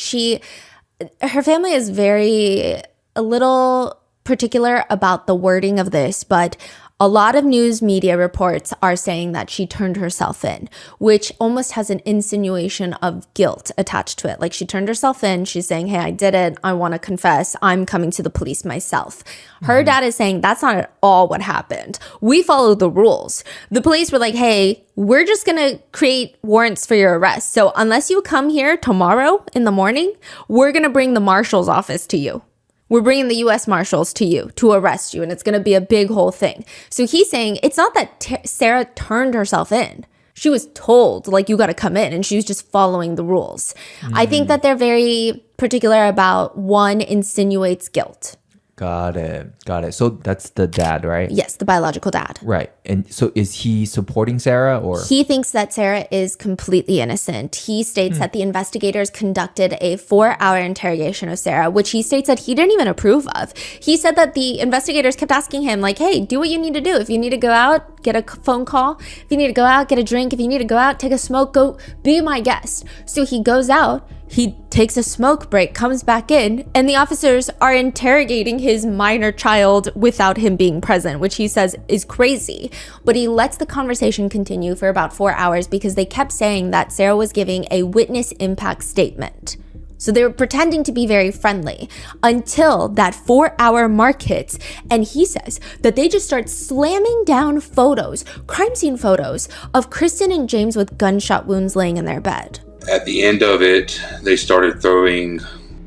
Her family is a little particular about the wording of this, but a lot of news media reports are saying that she turned herself in, which almost has an insinuation of guilt attached to it. Like, she turned herself in. She's saying, hey, I did it. I want to confess. I'm coming to the police myself. Her dad is saying that's not at all what happened. We followed the rules. The police were like, hey, we're just going to create warrants for your arrest. So unless you come here tomorrow in the morning, we're going to bring the marshal's office to you. We're bringing the U.S. Marshals to you to arrest you, and it's going to be a big whole thing. So he's saying it's not that Sarah turned herself in. She was told, you got to come in, and she was just following the rules. I think that they're very particular about one insinuates guilt. Got it. Got it. So that's the dad, right? Yes, the biological dad. Right. And so is he supporting Sarah or? He thinks that Sarah is completely innocent. He states that the investigators conducted a 4-hour interrogation of Sarah, which he states that he didn't even approve of. He said that the investigators kept asking him, like, hey, do what you need to do. If you need to go out, get a phone call. If you need to go out, get a drink. If you need to go out, take a smoke, go be my guest. So he goes out. He takes a smoke break, comes back in, and the officers are interrogating his minor child without him being present, which he says is crazy. But he lets the conversation continue for about 4 hours because they kept saying that Sarah was giving a witness impact statement. So they were pretending to be very friendly until that 4-hour mark hits. And he says that they just start slamming down photos, crime scene photos of Kristen and James with gunshot wounds laying in their bed. At the end of it, they started throwing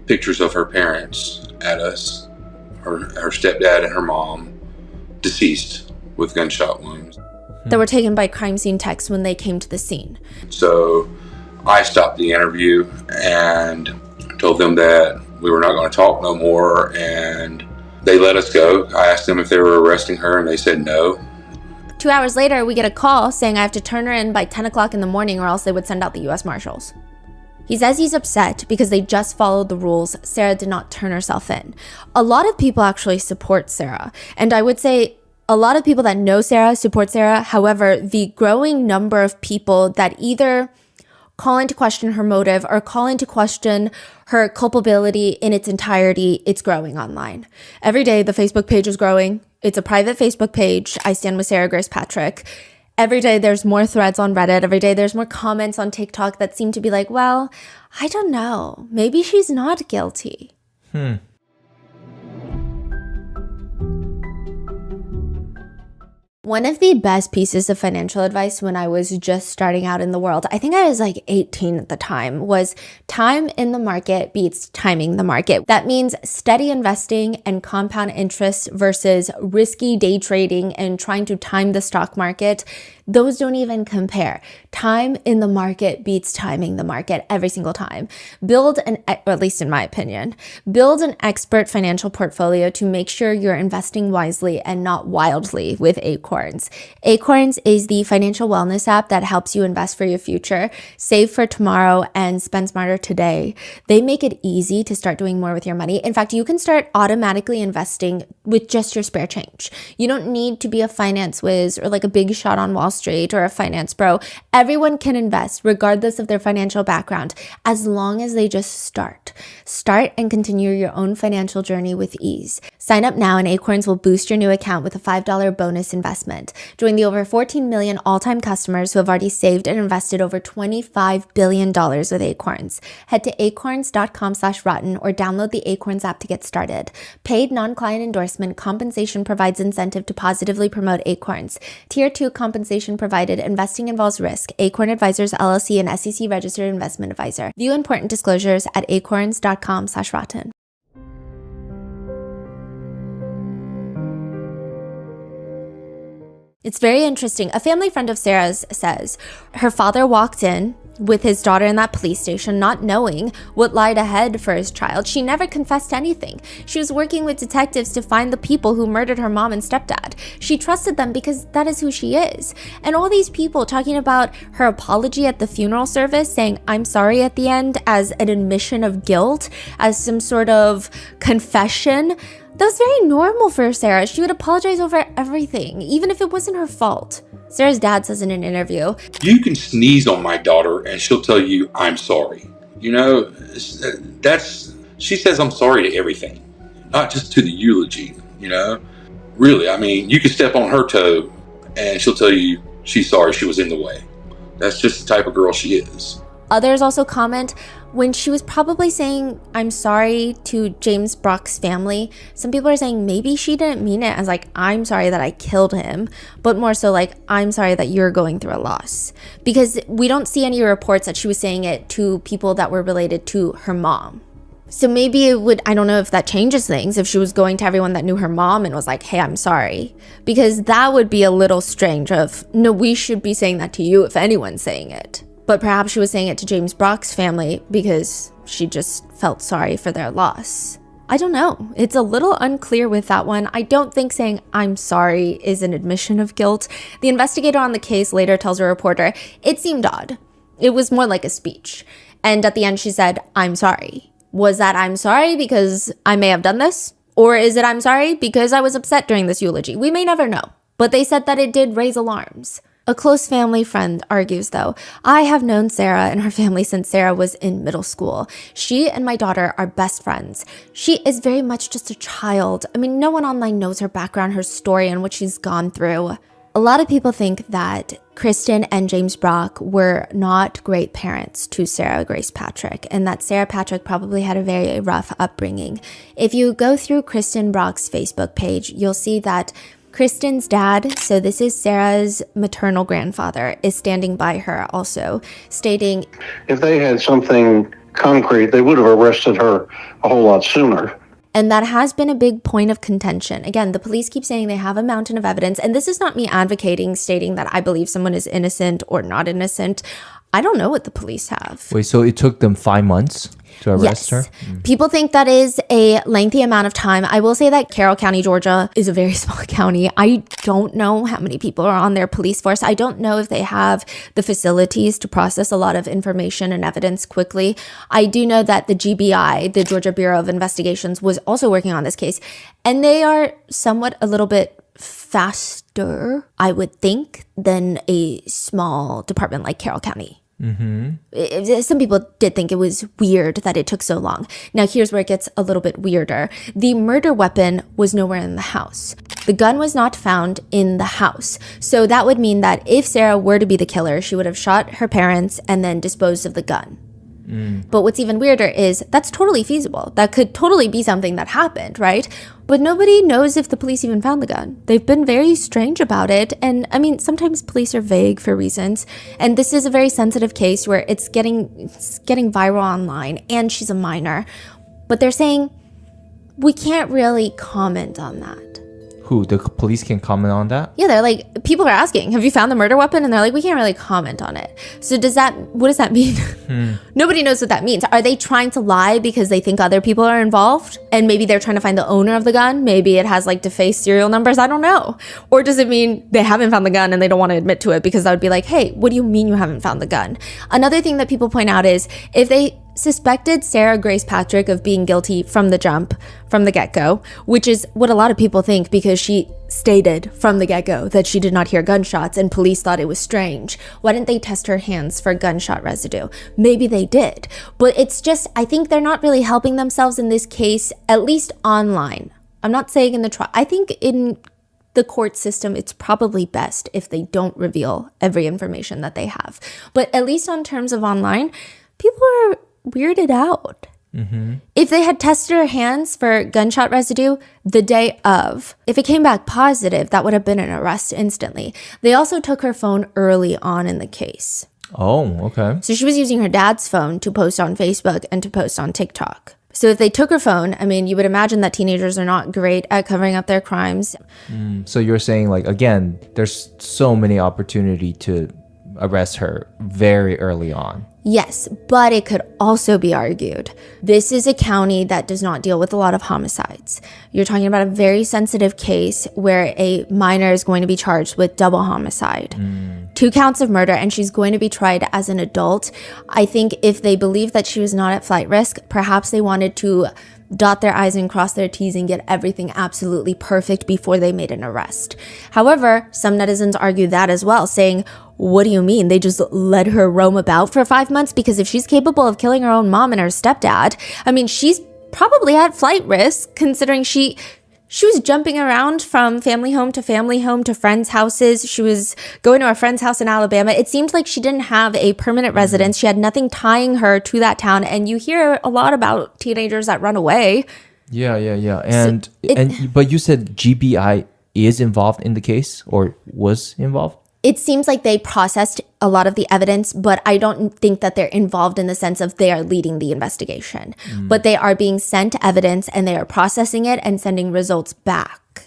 pictures of her parents at us, her stepdad and her mom, deceased with gunshot wounds. That were taken by crime scene techs when they came to the scene. So I stopped the interview and told them that we were not going to talk no more, and they let us go. I asked them if they were arresting her, and they said no. 2 hours later, we get a call saying I have to turn her in by 10 o'clock in the morning or else they would send out the U.S. Marshals. He says he's upset because they just followed the rules. Sarah did not turn herself in. A lot of people actually support Sarah. And I would say a lot of people that know Sarah support Sarah. However, the growing number of people that either call into question her motive or call into question her culpability in its entirety, it's growing online. Every day, the Facebook page is growing. It's a private Facebook page. I stand with Sarah Grace Patrick. Every day, there's more threads on Reddit. Every day, there's more comments on TikTok that seem to be like, well, I don't know. Maybe she's not guilty. One of the best pieces of financial advice when I was just starting out in the world, I think I was like 18 at the time, was time in the market beats timing the market. That means steady investing and compound interest versus risky day trading and trying to time the stock market. Those don't even compare. Time in the market beats timing the market every single time. Build an, or at least in my opinion, build an expert financial portfolio to make sure you're investing wisely and not wildly with Acorns. Acorns is the financial wellness app that helps you invest for your future, save for tomorrow, and spend smarter today. They make it easy to start doing more with your money. In fact, you can start automatically investing with just your spare change. You don't need to be a finance whiz or like a big shot on Wall Street or a finance bro. Everyone can invest regardless of their financial background as long as they just start. Start and continue your own financial journey with ease. Sign up now and Acorns will boost your new account with a $5 bonus investment. Join the over 14 million all-time customers who have already saved and invested over $25 billion with Acorns. Head to acorns.com/rotten or download the Acorns app to get started. Paid non-client endorsement compensation provides incentive to positively promote Acorns. Tier 2 compensation provided. Investing involves risk. Acorn Advisors LLC, an SEC registered investment advisor. View important disclosures at acorns.com/rotten. It's very interesting. A family friend of Sarah's says her father walked in with his daughter in that police station, not knowing what lied ahead for his child. She never confessed to anything. She was working with detectives to find the people who murdered her mom and stepdad. She trusted them because that is who she is. And all these people talking about her apology at the funeral service, saying, I'm sorry at the end, as an admission of guilt, as some sort of confession. That was very normal for Sarah. She would apologize over everything, even if it wasn't her fault. Sarah's dad says in an interview, You can sneeze on my daughter and she'll tell you, I'm sorry. You know, she says I'm sorry to everything, not just to the eulogy, you know. Really, I mean, you can step on her toe and she'll tell you she's sorry she was in the way. That's just the type of girl she is. Others also comment, when she was probably saying, I'm sorry to James Brock's family, some people are saying maybe she didn't mean it as like, I'm sorry that I killed him, but more so like, I'm sorry that you're going through a loss. Because we don't see any reports that she was saying it to people that were related to her mom. So maybe it would, I don't know if that changes things, if she was going to everyone that knew her mom and was like, hey, I'm sorry. Because that would be a little strange of, no, we should be saying that to you if anyone's saying it. But perhaps she was saying it to James Brock's family because she just felt sorry for their loss. I don't know. It's a little unclear with that one. I don't think saying I'm sorry is an admission of guilt. The investigator on the case later tells a reporter, it seemed odd. It was more like a speech. And at the end she said, I'm sorry. Was that I'm sorry because I may have done this? Or is it I'm sorry because I was upset during this eulogy? We may never know. But they said that it did raise alarms. A close family friend argues, though, I have known Sarah and her family since Sarah was in middle school. She and my daughter are best friends. She is very much just a child. I mean, no one online knows her background, her story, and what she's gone through. A lot of people think that Kristen and James Brock were not great parents to Sarah Grace Patrick, and that Sarah Patrick probably had a very rough upbringing. If you go through Kristen Brock's Facebook page, you'll see that Kristen's dad, so this is Sarah's maternal grandfather, is standing by her also, stating, if they had something concrete, they would have arrested her a whole lot sooner. And that has been a big point of contention. Again, the police keep saying they have a mountain of evidence, and this is not me advocating, stating that I believe someone is innocent or not innocent. I don't know what the police have. Wait, so it took them 5 months to arrest her? People think that is a lengthy amount of time. I will say that Carroll County, Georgia is a very small county. I don't know how many people are on their police force. I don't know if they have the facilities to process a lot of information and evidence quickly. I do know that the GBI, the Georgia Bureau of Investigations, was also working on this case, and they are somewhat a little bit faster, I would think, than a small department like Carroll County. Some people did think it was weird that it took so long. Now here's where it gets a little bit weirder. The murder weapon was nowhere in the house. The gun was not found in the house. So that would mean that if Sarah were to be the killer, she would have shot her parents and then disposed of the gun. But what's even weirder is that's totally feasible. That could totally be something that happened, right? But nobody knows if the police even found the gun. They've been very strange about it. And I mean, sometimes police are vague for reasons. And this is a very sensitive case where it's getting viral online, and she's a minor. But they're saying we can't really comment on that. Who? The police can comment on that? Yeah, they're like, people are asking, have you found the murder weapon? And they're like, we can't really comment on it. So what does that mean? Nobody knows what that means. Are they trying to lie because they think other people are involved? And maybe they're trying to find the owner of the gun? Maybe it has like defaced serial numbers? I don't know. Or does it mean they haven't found the gun and they don't want to admit to it because that would be like, hey, what do you mean you haven't found the gun? Another thing that people point out is if they suspected Sarah Grace Patrick of being guilty from the jump, from the get-go, which is what a lot of people think because she stated from the get-go that she did not hear gunshots and police thought it was strange. Why didn't they test her hands for gunshot residue? Maybe they did. But it's just, I think they're not really helping themselves in this case, at least online. I'm not saying in the trial. I think in the court system, it's probably best if they don't reveal every information that they have. But at least on terms of online, people are weirded out. If they had tested her hands for gunshot residue the day of, if it came back positive, that would have been an arrest instantly. They also took her phone early on in the case. Oh, okay. So she was using her dad's phone to post on Facebook and to post on TikTok. So if they took her phone, I mean, you would imagine that teenagers are not great at covering up their crimes. So you're saying, like, again, there's so many opportunity to arrest her very early on. Yes, but it could also be argued. This is a county that does not deal with a lot of homicides. You're talking about a very sensitive case where a minor is going to be charged with double homicide. 2 counts of murder, and she's going to be tried as an adult. I think if they believe that she was not at flight risk, perhaps they wanted to dot their I's and cross their T's and get everything absolutely perfect before they made an arrest. However, some netizens argue that as well, saying, what do you mean? They just let her roam about for 5 months? Because if she's capable of killing her own mom and her stepdad, I mean, she's probably at flight risk, considering she was jumping around from family home to friends' houses. She was going to a friend's house in Alabama. It seemed like she didn't have a permanent residence. She had nothing tying her to that town. And you hear a lot about teenagers that run away. Yeah. But you said GBI is involved in the case or was involved? It seems like they processed a lot of the evidence, but I don't think that they're involved in the sense of they are leading the investigation. But they are being sent evidence and they are processing it and sending results back.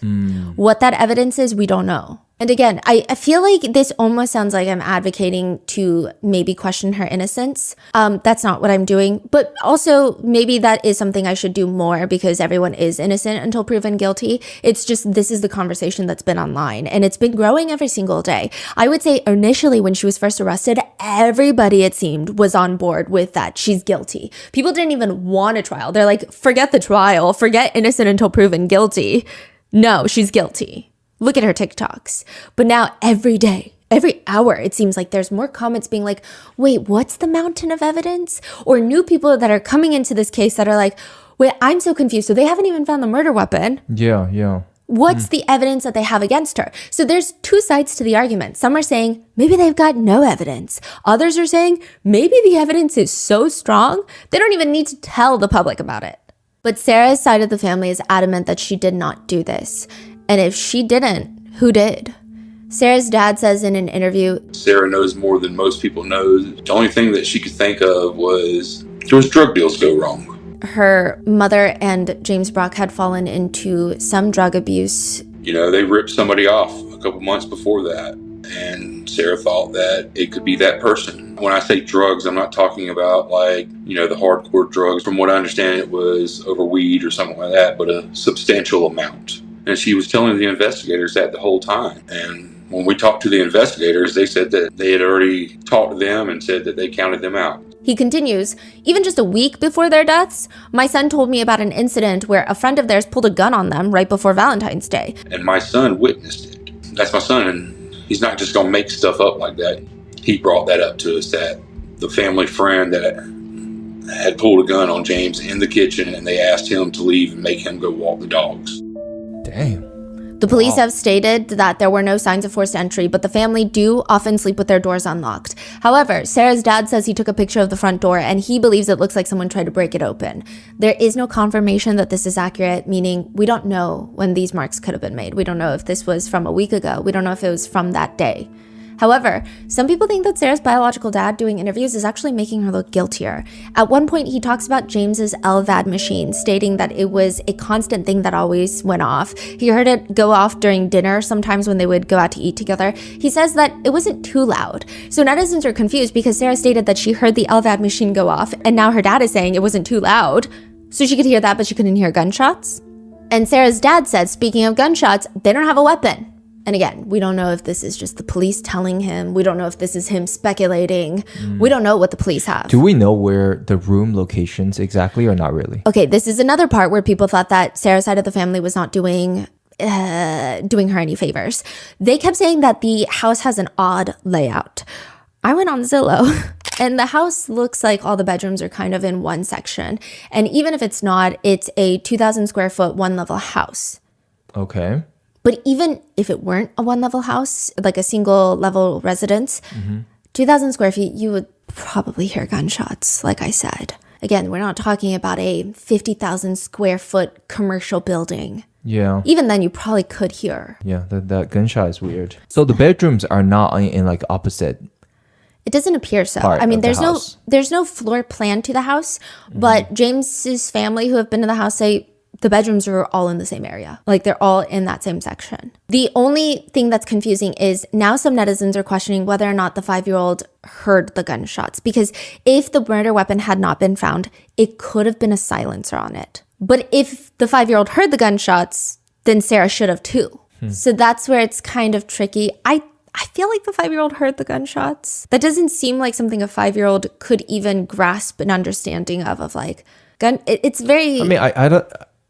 What that evidence is, we don't know. And again, I feel like this almost sounds like I'm advocating to maybe question her innocence. That's not what I'm doing. But also, maybe that is something I should do more because everyone is innocent until proven guilty. It's just this is the conversation that's been online. And it's been growing every single day. I would say initially when she was first arrested, everybody, it seemed, was on board with that. She's guilty. People didn't even want a trial. They're like, forget the trial. Forget innocent until proven guilty. No, she's guilty. Look at her TikToks. But now every day, every hour, it seems like there's more comments being like, wait, what's the mountain of evidence? Or new people that are coming into this case that are like, wait, I'm so confused. So they haven't even found the murder weapon. Yeah. What's the evidence that they have against her? So there's two sides to the argument. Some are saying maybe they've got no evidence. Others are saying maybe the evidence is so strong, they don't even need to tell the public about it. But Sarah's side of the family is adamant that she did not do this. And if she didn't, who did? Sarah's dad says in an interview, Sarah knows more than most people know. The only thing that she could think of was there was drug deals go wrong. Her mother and James Brock had fallen into some drug abuse. You know, they ripped somebody off a couple months before that. And Sarah thought that it could be that person. When I say drugs, I'm not talking about like, you know, the hardcore drugs. From what I understand, it was over weed or something like that, but a substantial amount. And she was telling the investigators that the whole time. And when we talked to the investigators, they said that they had already talked to them and said that they counted them out. He continues, even just a week before their deaths, my son told me about an incident where a friend of theirs pulled a gun on them right before Valentine's Day. And my son witnessed it. That's my son, and he's not just going to make stuff up like that. He brought that up to us, that the family friend that had pulled a gun on James in the kitchen, and they asked him to leave and make him go walk the dogs. Damn. The police have stated that there were no signs of forced entry, but the family do often sleep with their doors unlocked. However, Sarah's dad says he took a picture of the front door and he believes it looks like someone tried to break it open. There is no confirmation that this is accurate, meaning we don't know when these marks could have been made. We don't know if this was from a week ago. We don't know if it was from that day. However, some people think that Sarah's biological dad doing interviews is actually making her look guiltier. At one point, he talks about James's LVAD machine, stating that it was a constant thing that always went off. He heard it go off during dinner, sometimes when they would go out to eat together. He says that it wasn't too loud. So netizens are confused because Sarah stated that she heard the LVAD machine go off, and now her dad is saying it wasn't too loud. So she could hear that, but she couldn't hear gunshots. And Sarah's dad said, speaking of gunshots, they don't have a weapon. And again, we don't know if this is just the police telling him. We don't know if this is him speculating. We don't know what the police have. Do we know where the room locations exactly or not really? Okay, this is another part where people thought that Sarah's side of the family was not doing her any favors. They kept saying that the house has an odd layout. I went on Zillow and the house looks like all the bedrooms are kind of in one section. And even if it's not, it's a 2,000 square foot one level house. Okay. But even if it weren't a one-level house, like a single-level residence, 2,000 square feet, you would probably hear gunshots, like I said. Again, we're not talking about a 50,000 square foot commercial building. Yeah. Even then, you probably could hear. Yeah, that gunshot is weird. So the bedrooms are not in like opposite. It doesn't appear so. Part I mean, of the there's no floor plan to the house, but James's family who have been to the house say the bedrooms are all in the same area. Like they're all in that same section. The only thing that's confusing is now some netizens are questioning whether or not the 5-year-old heard the gunshots. Because if the murder weapon had not been found, it could have been a silencer on it. But if the 5-year-old heard the gunshots, then Sarah should have too. So that's where it's kind of tricky. I feel like the 5-year-old heard the gunshots. That doesn't seem like something a 5-year-old could even grasp an understanding of like gun. It's very.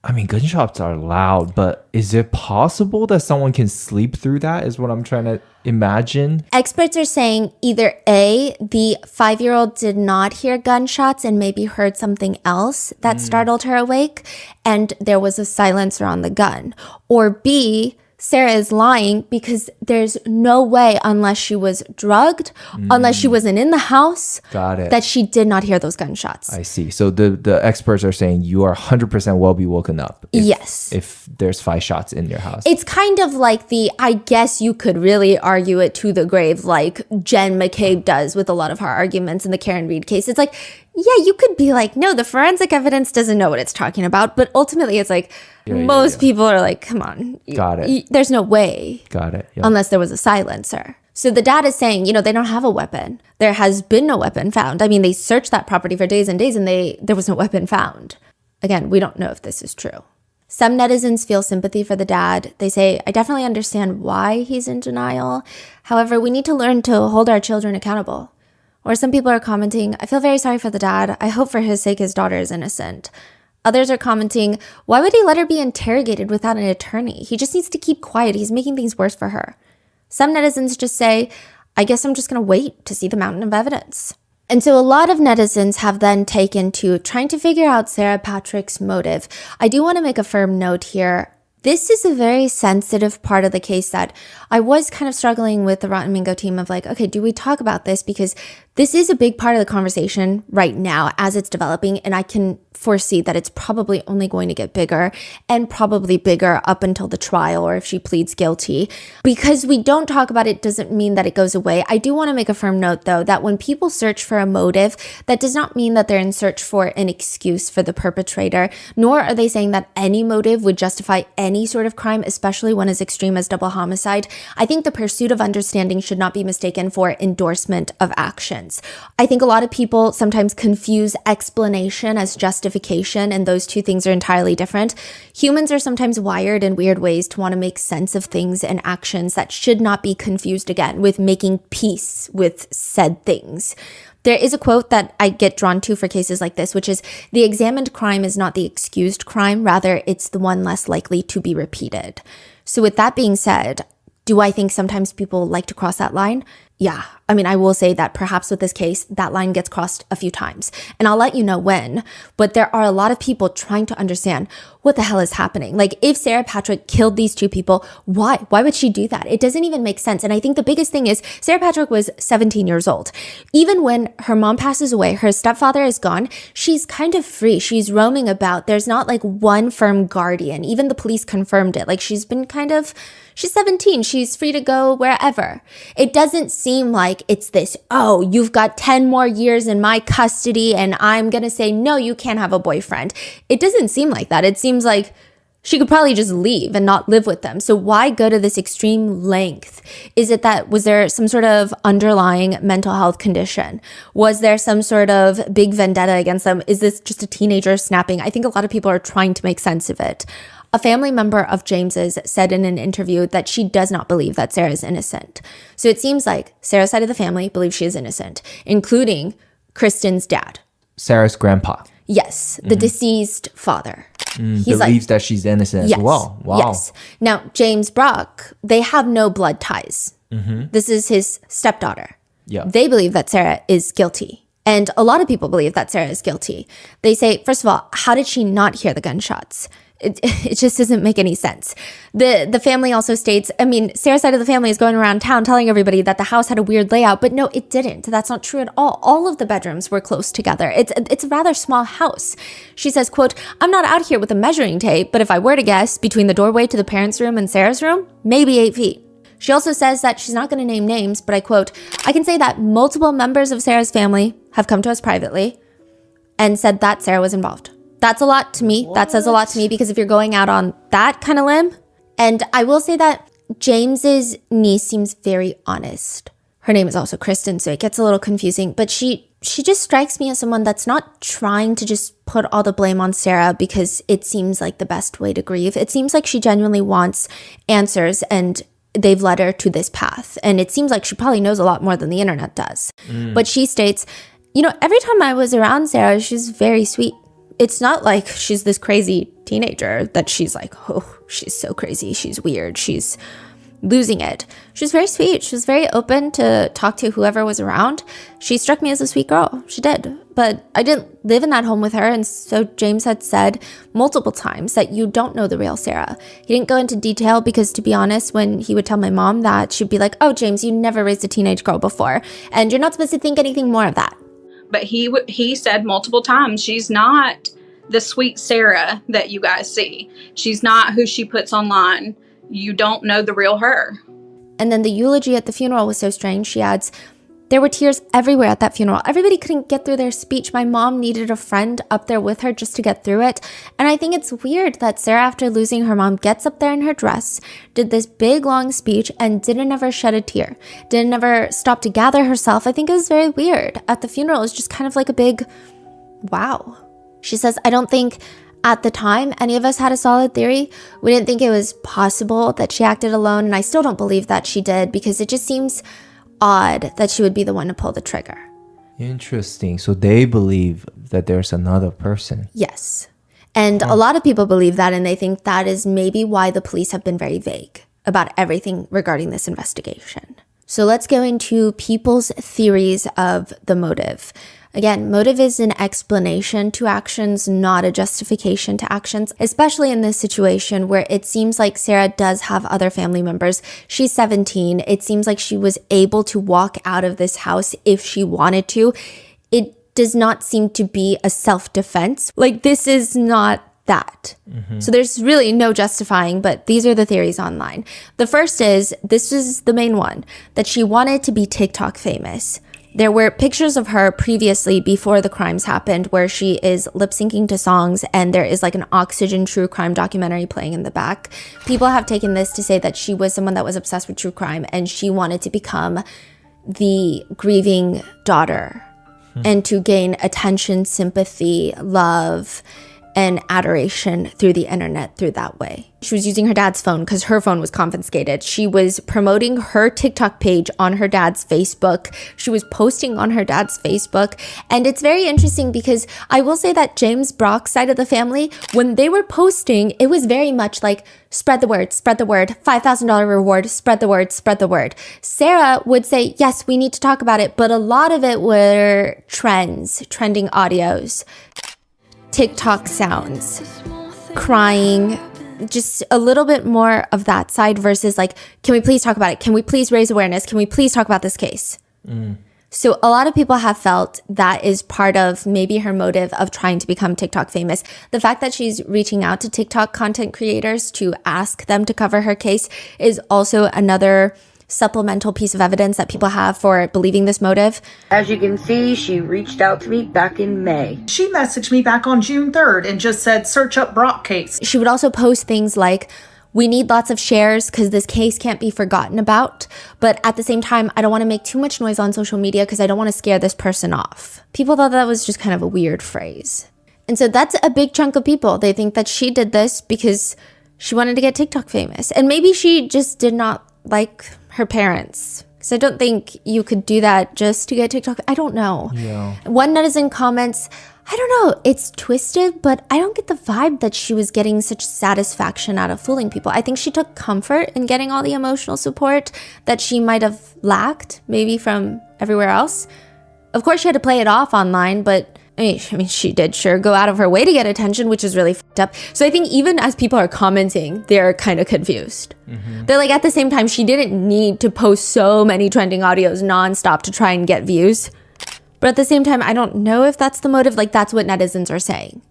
I mean, gunshots are loud, but is it possible that someone can sleep through that is what I'm trying to imagine? Experts are saying either A, the 5-year-old did not hear gunshots and maybe heard something else that startled her awake, and there was a silencer on the gun. Or B, Sarah is lying because there's no way, unless she was drugged, unless she wasn't in the house, that she did not hear those gunshots. I see. So the experts are saying you are 100% will be woken up. If there's 5 shots in your house. It's kind of like I guess you could really argue it to the grave like Jen McCabe does with a lot of her arguments in the Karen Reed case. It's like, yeah, you could be like, no, the forensic evidence doesn't know what it's talking about. But ultimately, it's like most people are like, come on, Got it. There's no way. Got it. Yeah. Unless there was a silencer. So the dad is saying, they don't have a weapon. There has been no weapon found. I mean, they searched that property for days and days and there was no weapon found. Again, we don't know if this is true. Some netizens feel sympathy for the dad. They say, I definitely understand why he's in denial. However, we need to learn to hold our children accountable. Or some people are commenting, I feel very sorry for the dad. I hope for his sake his daughter is innocent. Others are commenting, why would he let her be interrogated without an attorney? He just needs to keep quiet. He's making things worse for her. Some netizens just say, I guess I'm just going to wait to see the mountain of evidence. And so a lot of netizens have then taken to trying to figure out Sarah Patrick's motive. I do want to make a firm note here. This is a very sensitive part of the case that I was kind of struggling with the Rotten Mingo team of like, okay, do we talk about this? Because this is a big part of the conversation right now as it's developing, and I can foresee that it's probably only going to get bigger and probably bigger up until the trial or if she pleads guilty. Because we don't talk about it doesn't mean that it goes away. I do want to make a firm note though that when people search for a motive, that does not mean that they're in search for an excuse for the perpetrator, nor are they saying that any motive would justify any sort of crime, especially one as extreme as double homicide. I think the pursuit of understanding should not be mistaken for endorsement of actions. I think a lot of people sometimes confuse explanation as justification, and those two things are entirely different. Humans are sometimes wired in weird ways to want to make sense of things and actions that should not be confused again with making peace with said things. There is a quote that I get drawn to for cases like this, which is, the examined crime is not the excused crime, rather it's the one less likely to be repeated. So with that being said, do I think sometimes people like to cross that line? Yeah. I mean, I will say that perhaps with this case, that line gets crossed a few times, and I'll let you know when, but there are a lot of people trying to understand what the hell is happening. Like, if Sarah Patrick killed these two people, why? Why would she do that? It doesn't even make sense. And I think the biggest thing is Sarah Patrick was 17 years old. Even when her mom passes away, her stepfather is gone, she's kind of free. She's roaming about. There's not like one firm guardian. Even the police confirmed it. Like, she's 17. She's free to go wherever. It doesn't seem like it's this, oh, you've got 10 more years in my custody and I'm going to say, no, you can't have a boyfriend. It doesn't seem like that. It seems like she could probably just leave and not live with them. So why go to this extreme length? Is it that, was there some sort of underlying mental health condition? Was there some sort of big vendetta against them? Is this just a teenager snapping? I think a lot of people are trying to make sense of it. A family member of James's said in an interview that she does not believe that Sarah is innocent. So it seems like Sarah's side of the family believes she is innocent, including Kristen's dad. Sarah's grandpa. Yes, the deceased father. He believes that she's innocent as well. Wow. Yes. Now, James Brock, they have no blood ties. This is his stepdaughter. Yeah. They believe that Sarah is guilty. And a lot of people believe that Sarah is guilty. They say, first of all, how did she not hear the gunshots? It just doesn't make any sense. The family also states, I mean, Sarah's side of the family is going around town telling everybody that the house had a weird layout, but no, it didn't. That's not true at all. All of the bedrooms were close together. It's a rather small house. She says, quote, I'm not out here with a measuring tape, but if I were to guess, between the doorway to the parents' room and Sarah's room, maybe 8 feet. She also says that she's not going to name names, but I quote, I can say that multiple members of Sarah's family have come to us privately and said that Sarah was involved. That's a lot to me. What? That says a lot to me, because if you're going out on that kind of limb, and I will say that James's niece seems very honest. Her name is also Kristen, so it gets a little confusing, but she just strikes me as someone that's not trying to just put all the blame on Sarah because it seems like the best way to grieve. It seems like she genuinely wants answers, and they've led her to this path. And it seems like she probably knows a lot more than the internet does. But she states, every time I was around Sarah, she's very sweet. It's not like she's this crazy teenager that she's like, oh, she's so crazy. She's weird. She's losing it. She's very sweet. She was very open to talk to whoever was around. She struck me as a sweet girl. She did. But I didn't live in that home with her. And so James had said multiple times that you don't know the real Sarah. He didn't go into detail because, to be honest, when he would tell my mom that, she'd be like, oh, James, you never raised a teenage girl before, and you're not supposed to think anything more of that. But he said multiple times, she's not the sweet Sarah that you guys see. She's not who she puts online. You don't know the real her. And then the eulogy at the funeral was so strange. She adds, There were tears everywhere at that funeral. Everybody couldn't get through their speech. My mom needed a friend up there with her just to get through it. And I think it's weird that Sarah, after losing her mom, gets up there in her dress, did this big, long speech, and didn't ever shed a tear. Didn't ever stop to gather herself. I think it was very weird. At the funeral, it was just kind of like a big, wow. She says, I don't think at the time any of us had a solid theory. We didn't think it was possible that she acted alone. And I still don't believe that she did, because it just seems odd that she would be the one to pull the trigger. Interesting. So they believe that there's another person. Yes. And a lot of people believe that, and they think that is maybe why the police have been very vague about everything regarding this investigation. So let's go into people's theories of the motive. Again, motive is an explanation to actions, not a justification to actions, especially in this situation where it seems like Sarah does have other family members. She's 17. It seems like she was able to walk out of this house if she wanted to. It does not seem to be a self-defense. Like, this is not that. So there's really no justifying, but these are the theories online. The first is, this is the main one, that she wanted to be TikTok famous. There were pictures of her previously before the crimes happened where she is lip syncing to songs, and there is like an Oxygen true crime documentary playing in the back. People have taken this to say that she was someone that was obsessed with true crime and she wanted to become the grieving daughter and to gain attention, sympathy, love, and adoration through the internet through that way. She was using her dad's phone because her phone was confiscated. She was promoting her TikTok page on her dad's Facebook. She was posting on her dad's Facebook. And it's very interesting because I will say that James Brock's side of the family, when they were posting, it was very much like, spread the word, $5,000 reward, spread the word, spread the word. Sarah would say, yes, we need to talk about it. But a lot of it were trends, trending audios, TikTok sounds, crying, just a little bit more of that side versus like, can we please talk about it? Can we please raise awareness? Can we please talk about this case? So a lot of people have felt that is part of maybe her motive of trying to become TikTok famous. The fact that she's reaching out to TikTok content creators to ask them to cover her case is also another supplemental piece of evidence that people have for believing this motive. As you can see, she reached out to me back in May. She messaged me back on June 3rd and just said, search up Brock case. She would also post things like, we need lots of shares because this case can't be forgotten about. But at the same time, I don't want to make too much noise on social media because I don't want to scare this person off. People thought that was just kind of a weird phrase. And so that's a big chunk of people. They think that she did this because she wanted to get TikTok famous. And maybe she just did not like her parents. Because I don't think you could do that just to get TikTok. I don't know. Yeah. One netizen comments, I don't know, it's twisted, but I don't get the vibe that she was getting such satisfaction out of fooling people. I think she took comfort in getting all the emotional support that she might have lacked, maybe from everywhere else. Of course, she had to play it off online, but I mean, she did sure go out of her way to get attention, which is really fucked up. So I think even as people are commenting, they're kind of confused. They're like, at the same time, she didn't need to post so many trending audios nonstop to try and get views. But at the same time, I don't know if that's the motive. Like, that's what netizens are saying.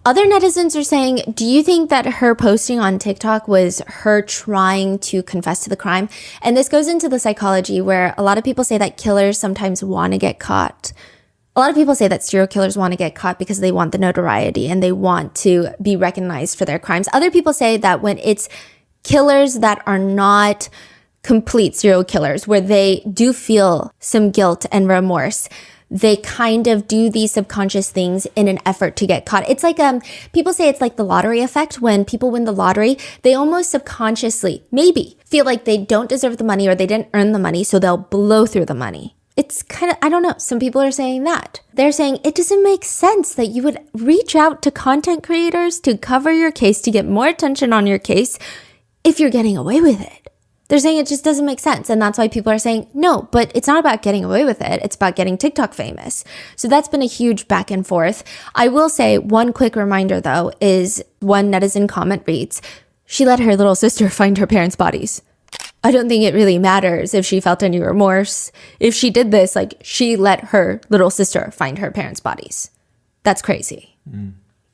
Other netizens are saying, do you think that her posting on TikTok was her trying to confess to the crime? And this goes into the psychology where a lot of people say that killers sometimes want to get caught. A lot of people say that serial killers want to get caught because they want the notoriety and they want to be recognized for their crimes. Other people say that when it's killers that are not complete serial killers, where they do feel some guilt and remorse, they kind of do these subconscious things in an effort to get caught. It's like, people say it's like the lottery effect. When people win the lottery, they almost subconsciously, maybe, feel like they don't deserve the money or they didn't earn the money, so they'll blow through the money. It's kind of, I don't know, some people are saying that. They're saying it doesn't make sense that you would reach out to content creators to cover your case, to get more attention on your case, if you're getting away with it. They're saying it just doesn't make sense. And that's why people are saying, no, but it's not about getting away with it. It's about getting TikTok famous. So that's been a huge back and forth. I will say one quick reminder, though, is one netizen comment reads, she let her little sister find her parents' bodies. I don't think it really matters if she felt any remorse. If she did this, like, she let her little sister find her parents' bodies. That's crazy.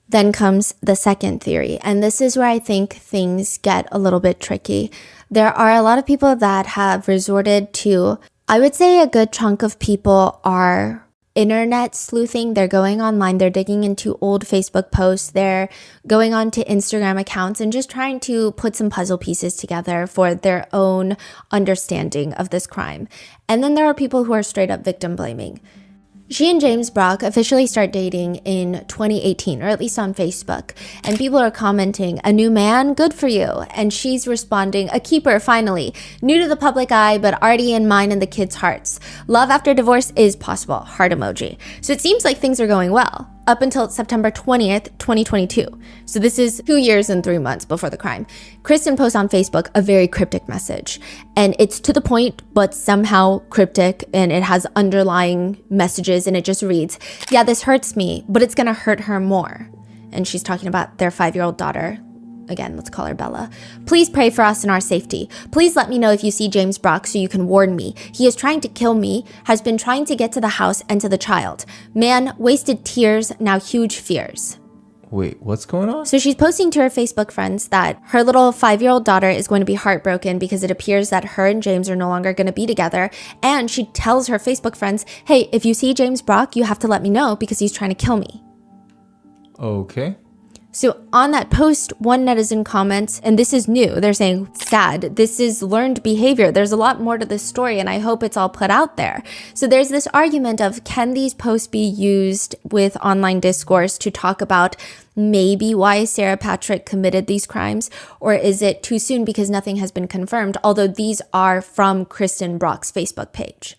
Then comes the second theory. And this is where I think things get a little bit tricky. There are a lot of people that have resorted to I would say a good chunk of people are internet sleuthing. They're going online, they're digging into old Facebook posts, they're going on to Instagram accounts and just trying to put some puzzle pieces together for their own understanding of this crime. And then there are people who are straight up victim blaming. She and James Brock officially start dating in 2018, or at least on Facebook, and people are commenting, "A new man? Good for you." And she's responding, "A keeper, finally. New to the public eye, but already in mine and the kids' hearts. Love after divorce is possible." Heart emoji. So it seems like things are going well up until September 20th, 2022. So this is 2 years and 3 months before the crime. Kristen posts on Facebook a very cryptic message. And it's to the point, but somehow cryptic, and it has underlying messages, and it just reads, "Yeah, this hurts me, but it's gonna hurt her more." And she's talking about their 5-year-old daughter. Again, let's call her Bella. "Please pray for us and our safety. Please let me know if you see James Brock so you can warn me. He is trying to kill me, has been trying to get to the house and to the child. Man, wasted tears, now huge fears." Wait, what's going on? So she's posting to her Facebook friends that her little 5-year-old daughter is going to be heartbroken because it appears that her and James are no longer going to be together. And she tells her Facebook friends, "Hey, if you see James Brock, you have to let me know because he's trying to kill me." Okay. So on that post, one netizen comments, and this is new, they're saying, "Sad, this is learned behavior. There's a lot more to this story, and I hope it's all put out there." So there's this argument of, can these posts be used with online discourse to talk about maybe why Sarah Patrick committed these crimes? Or is it too soon because nothing has been confirmed? Although these are from Kristen Brock's Facebook page.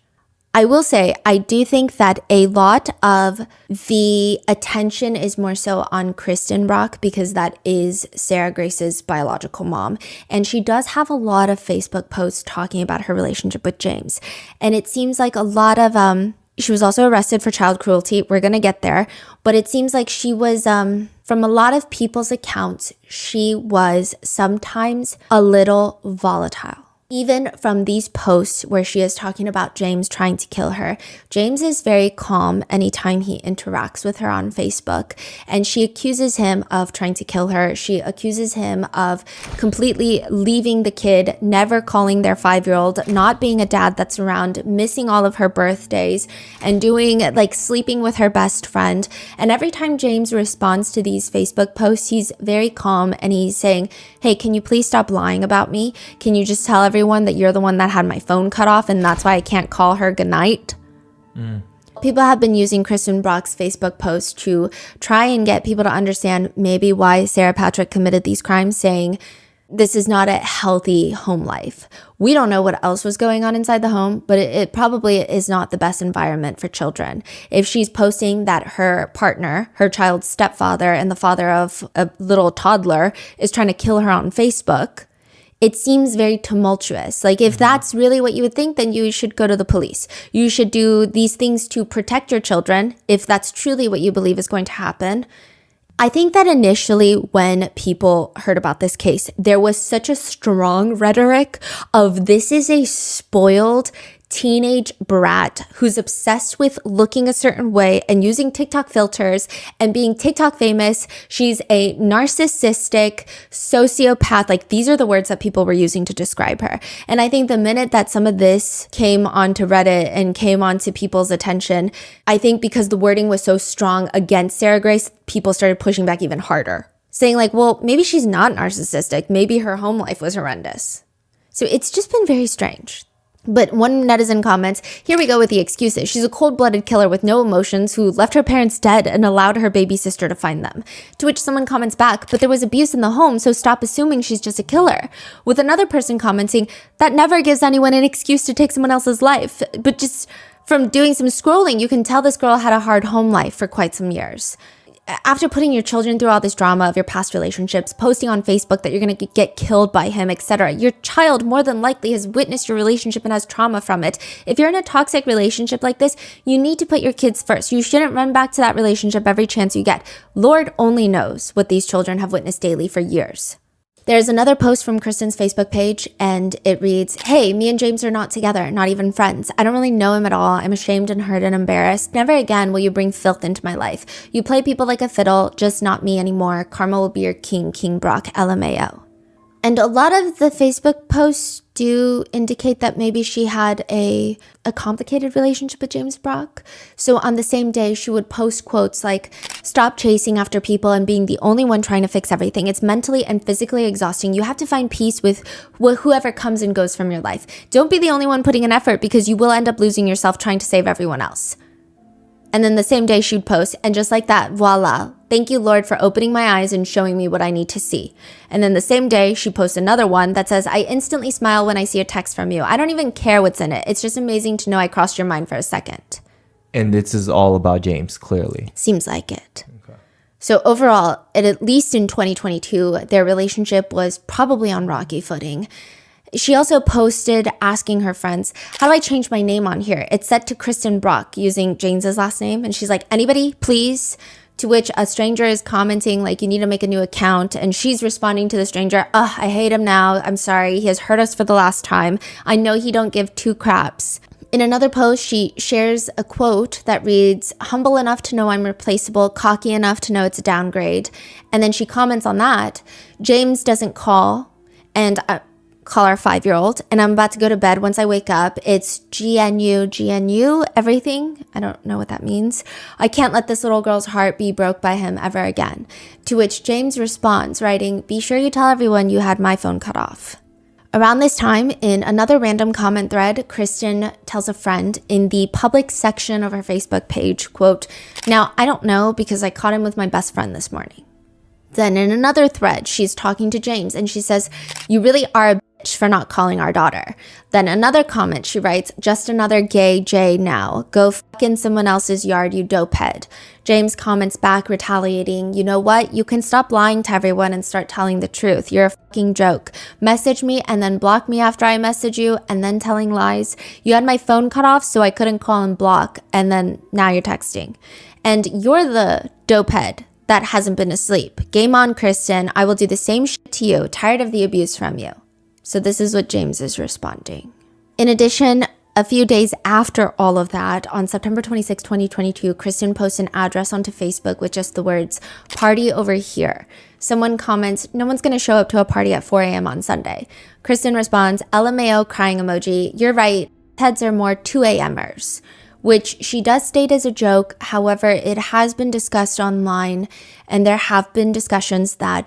I will say, I do think that a lot of the attention is more so on Kristen Brock because that is Sarah Grace's biological mom. And she does have a lot of Facebook posts talking about her relationship with James. And it seems like a lot of, she was also arrested for child cruelty. We're going to get there. But it seems like she was, from a lot of people's accounts, she was sometimes a little volatile. Even from these posts where she is talking about James trying to kill her, James is very calm anytime he interacts with her on Facebook. And she accuses him of trying to kill her. She accuses him of completely leaving the kid, never calling their 5-year-old, not being a dad that's around, missing all of her birthdays, and doing like sleeping with her best friend. And every time James responds to these Facebook posts, he's very calm and he's saying, "Hey, can you please stop lying about me? Can you just tell everyone that you're the one that had my phone cut off and that's why I can't call her goodnight?" People have been using Kristen Brock's Facebook post to try and get people to understand maybe why Sarah Patrick committed these crimes, saying this is not a healthy home life. We don't know what else was going on inside the home, but it probably is not the best environment for children. If she's posting that her partner, her child's stepfather, and the father of a little toddler is trying to kill her on Facebook, it seems very tumultuous. Like, if that's really what you would think, then you should go to the police. You should do these things to protect your children if that's truly what you believe is going to happen. I think that initially when people heard about this case, there was such a strong rhetoric of this is a spoiled teenage brat who's obsessed with looking a certain way and using TikTok filters and being TikTok famous. She's a narcissistic sociopath. Like, these are the words that people were using to describe her. And I think the minute that some of this came onto Reddit and came onto people's attention, I think because the wording was so strong against Sarah Grace, people started pushing back even harder, saying like, well, maybe she's not narcissistic. Maybe her home life was horrendous. So it's just been very strange. But one netizen comments, "Here we go with the excuses. She's a cold-blooded killer with no emotions who left her parents dead and allowed her baby sister to find them." To which someone comments back, "But there was abuse in the home, so stop assuming she's just a killer." With another person commenting, "That never gives anyone an excuse to take someone else's life. But just from doing some scrolling, you can tell this girl had a hard home life for quite some years." After putting your children through all this drama of your past relationships, posting on Facebook that you're going to get killed by him, etc., your child more than likely has witnessed your relationship and has trauma from it. If you're in a toxic relationship like this, you need to put your kids first. You shouldn't run back to that relationship every chance you get. Lord only knows what these children have witnessed daily for years. There's another post from Kristen's Facebook page, and it reads, "Hey, me and James are not together, not even friends. I don't really know him at all. I'm ashamed and hurt and embarrassed. Never again will you bring filth into my life. You play people like a fiddle, just not me anymore. Karma will be your king, King Brock, LMAO." And a lot of the Facebook posts do indicate that maybe she had a complicated relationship with James Brock. So on the same day, she would post quotes like, "Stop chasing after people and being the only one trying to fix everything. It's mentally and physically exhausting. You have to find peace with whoever comes and goes from your life. Don't be the only one putting an effort because you will end up losing yourself trying to save everyone else." And then the same day she'd post, and just like that, voila, thank you, Lord, for opening my eyes and showing me what I need to see. And then the same day she'd post another one that says, "I instantly smile when I see a text from you. I don't even care what's in it. It's just amazing to know I crossed your mind for a second." And this is all about James, clearly. Seems like it. Okay. So overall, at least in 2022, their relationship was probably on rocky footing. She also posted asking her friends, "How do I change my name on here? It's set to Kristen Brock," using James's last name. And she's like, "Anybody, please?" To which a stranger is commenting like, "You need to make a new account." And she's responding to the stranger, "Ugh, I hate him now. I'm sorry. He has hurt us for the last time. I know he don't give two craps." In another post, she shares a quote that reads, "Humble enough to know I'm replaceable, cocky enough to know it's a downgrade." And then she comments on that, "James doesn't call, and call our 5-year-old, and I'm about to go to bed. Once I wake up, it's GNU, everything." I don't know what that means. "I can't let this little girl's heart be broke by him ever again." To which James responds, writing, "Be sure you tell everyone you had my phone cut off." Around this time, in another random comment thread, Kristen tells a friend in the public section of her Facebook page, quote, "Now, I don't know because I caught him with my best friend this morning." Then in another thread, she's talking to James and she says, "You really are a bitch for not calling our daughter." Then another comment, she writes, "Just another gay J now. Go fuck in someone else's yard, you dopehead." James comments back, retaliating, "You know what? You can stop lying to everyone and start telling the truth. You're a fucking joke. Message me and then block me after I message you and then telling lies. You had my phone cut off so I couldn't call and block, and then now you're texting. And you're the dopehead that hasn't been asleep. Game on, Kristen. I will do the same shit to you. Tired of the abuse from you." So this is what James is responding. In addition, a few days after all of that, on September 26, 2022, Kristen posts an address onto Facebook with just the words, "Party over here." Someone comments, "No one's going to show up to a party at 4 a.m. on Sunday." Kristen responds, "LMAO crying emoji. You're right. Heads are more 2 a.m.ers. Which she does state as a joke. However, it has been discussed online, and there have been discussions that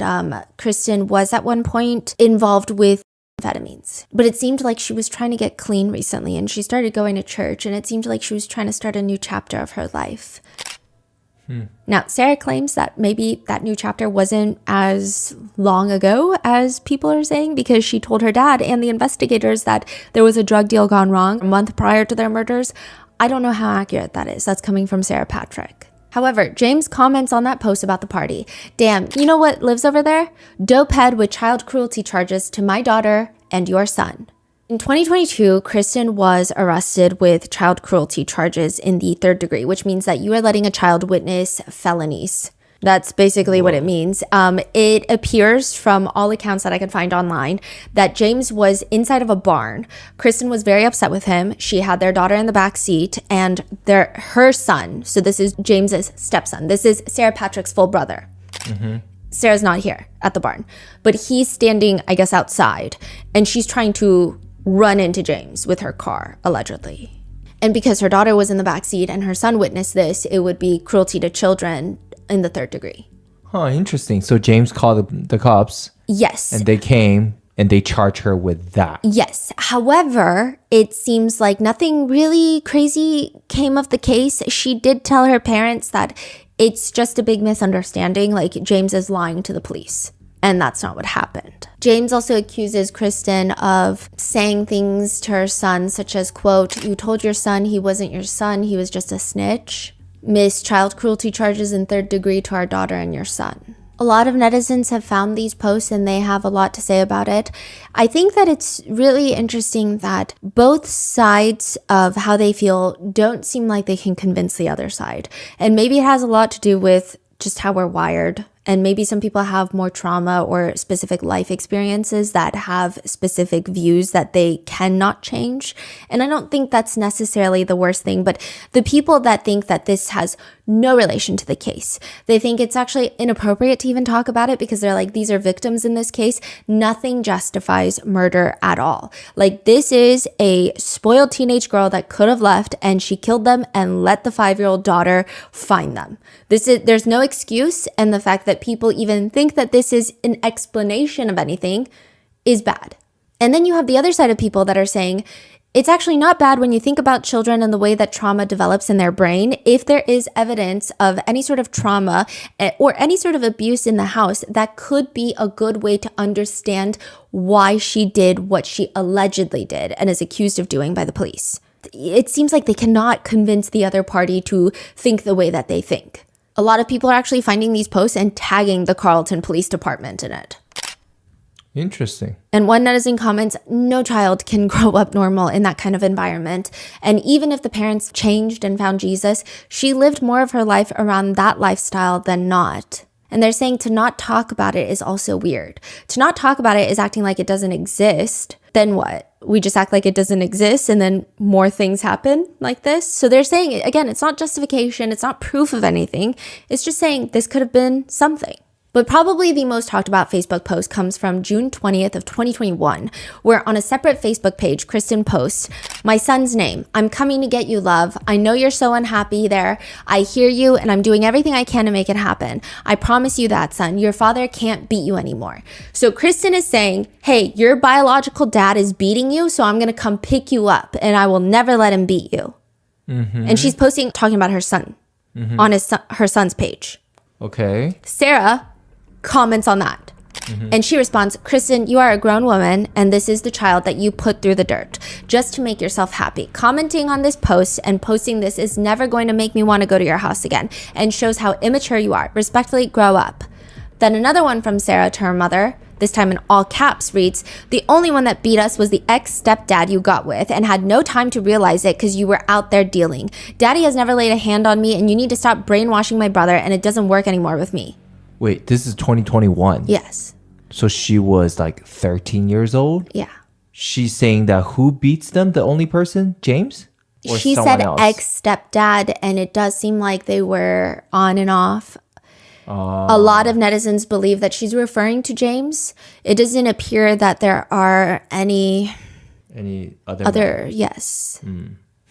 Kristen was at one point involved with amphetamines. But it seemed like she was trying to get clean recently, and she started going to church, and it seemed like she was trying to start a new chapter of her life. Now, Sarah claims that maybe that new chapter wasn't as long ago as people are saying, because she told her dad and the investigators that there was a drug deal gone wrong a month prior to their murders. I don't know how accurate that is. That's coming from Sarah Patrick. However, James comments on that post about the party. "Damn, you know what lives over there? Dopehead with child cruelty charges to my daughter and your son." In 2022, Kristen was arrested with child cruelty charges in the 3rd degree, which means that you are letting a child witness felonies. That's basically what it means. It appears from all accounts that I could find online that James was inside of a barn. Kristen was very upset with him. She had their daughter in the back seat, and her son, so this is James's stepson. This is Sarah Patrick's full brother. Sarah's not here at the barn, but he's standing, I guess, outside, and she's trying to run into James with her car, allegedly. And because her daughter was in the back seat and her son witnessed this, it would be cruelty to children in the 3rd degree. Huh, interesting. So James called the cops. Yes. And they came and they charged her with that. Yes. However, it seems like nothing really crazy came of the case. She did tell her parents that it's just a big misunderstanding, like James is lying to the police. And that's not what happened. James also accuses Kristen of saying things to her son, such as, quote, "You told your son he wasn't your son, he was just a snitch. Miss child cruelty charges in 3rd degree to our daughter and your son." A lot of netizens have found these posts and they have a lot to say about it. I think that it's really interesting that both sides of how they feel don't seem like they can convince the other side. And maybe it has a lot to do with just how we're wired And maybe some people have more trauma or specific life experiences that have specific views that they cannot change. And I don't think that's necessarily the worst thing, but the people that think that this has no relation to the case, they think it's actually inappropriate to even talk about it because they're like, these are victims in this case. Nothing justifies murder at all. Like, this is a spoiled teenage girl that could have left, and she killed them and let the 5-year-old daughter find them. There's no excuse, and the fact that people even think that this is an explanation of anything is bad. And then you have the other side of people that are saying, it's actually not bad when you think about children and the way that trauma develops in their brain. If there is evidence of any sort of trauma or any sort of abuse in the house, that could be a good way to understand why she did what she allegedly did and is accused of doing by the police. It seems like they cannot convince the other party to think the way that they think. A lot of people are actually finding these posts and tagging the Carleton Police Department in it. Interesting. And one netizen comments, no child can grow up normal in that kind of environment. And even if the parents changed and found Jesus, she lived more of her life around that lifestyle than not. And they're saying to not talk about it is also weird. To not talk about it is acting like it doesn't exist. Then what? We just act like it doesn't exist and then more things happen like this. So they're saying, again, it's not justification. It's not proof of anything. It's just saying this could have been something. But probably the most talked about Facebook post comes from June 20th of 2021, where on a separate Facebook page, Kristen posts, "My son's name. I'm coming to get you, love. I know you're so unhappy there. I hear you, and I'm doing everything I can to make it happen. I promise you that, son. Your father can't beat you anymore." So Kristen is saying, hey, your biological dad is beating you, so I'm going to come pick you up, and I will never let him beat you. And she's talking about her son on her son's page. Okay. Sarah comments on that. And she responds, "Kristen, you are a grown woman, and this is the child that you put through the dirt just to make yourself happy. Commenting on this post and posting this is never going to make me want to go to your house again and shows how immature you are. Respectfully, grow up." Then another one from Sarah to her mother, this time in all caps, reads, "The only one that beat us was the ex-stepdad you got with and had no time to realize it because you were out there dealing. Daddy has never laid a hand on me, and you need to stop brainwashing my brother, and it doesn't work anymore with me." Wait, this is 2021? Yes. So she was like 13 years old? Yeah. She's saying that who beats them? The only person? James? Or She someone said else? ex-stepdad, and it does seem like they were on and off. A lot of netizens believe that she's referring to James. It doesn't appear that there are any other yes,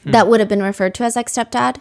that would have been referred to as ex-stepdad.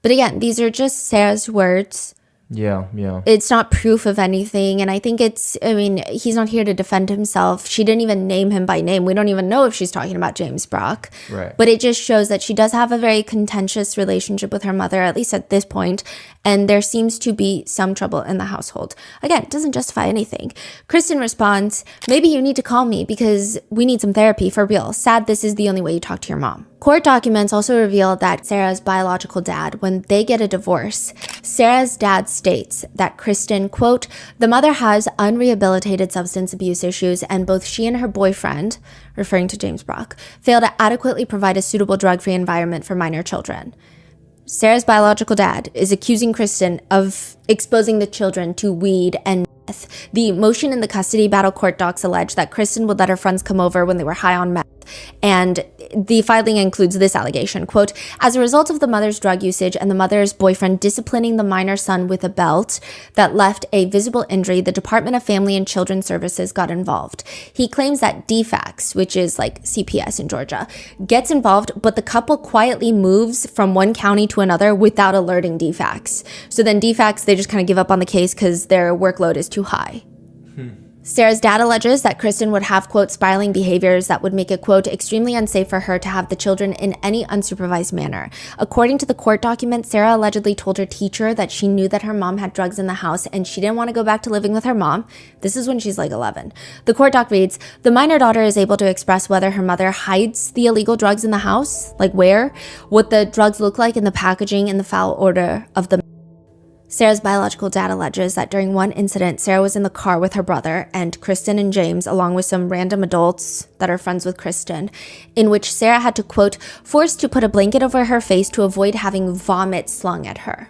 But again, these are just Sarah's words. Yeah. It's not proof of anything. And I think he's not here to defend himself. She didn't even name him by name. We don't even know if she's talking about James Brock. Right. But it just shows that she does have a very contentious relationship with her mother, at least at this point. And there seems to be some trouble in the household. Again, it doesn't justify anything. Kristen responds, "Maybe you need to call me because we need some therapy for real. Sad this is the only way you talk to your mom." Court documents also reveal that Sarah's biological dad, when they get a divorce, Sarah's dad states that Kristen, quote, "The mother has unrehabilitated substance abuse issues, and both she and her boyfriend," referring to James Brock, "fail to adequately provide a suitable drug-free environment for minor children." Sarah's biological dad is accusing Kristen of exposing the children to weed and meth. The motion in the custody battle court docs allege that Kristen would let her friends come over when they were high on meth. And the filing includes this allegation, quote, "As a result of the mother's drug usage and the mother's boyfriend disciplining the minor son with a belt that left a visible injury, the Department of Family and Children Services got involved. He claims that DFACS, which is like CPS in Georgia, gets involved, but the couple quietly moves from one county to another without alerting DFACS. So then DFACS, they just kind of give up on the case because their workload is too high." Sarah's dad alleges that Kristen would have, quote, "spiraling behaviors that would make it, quote, extremely unsafe for her to have the children in any unsupervised manner. According to the court document, Sarah allegedly told her teacher that she knew that her mom had drugs in the house and she didn't want to go back to living with her mom. This is when she's like 11. The court doc reads, "The minor daughter is able to express whether her mother hides the illegal drugs in the house, like where, what the drugs look like in the packaging, and the foul odor of the..." Sarah's biological dad alleges that during one incident, Sarah was in the car with her brother and Kristen and James, along with some random adults that are friends with Kristen, in which Sarah had to, quote, "force to put a blanket over her face to avoid having vomit slung at her."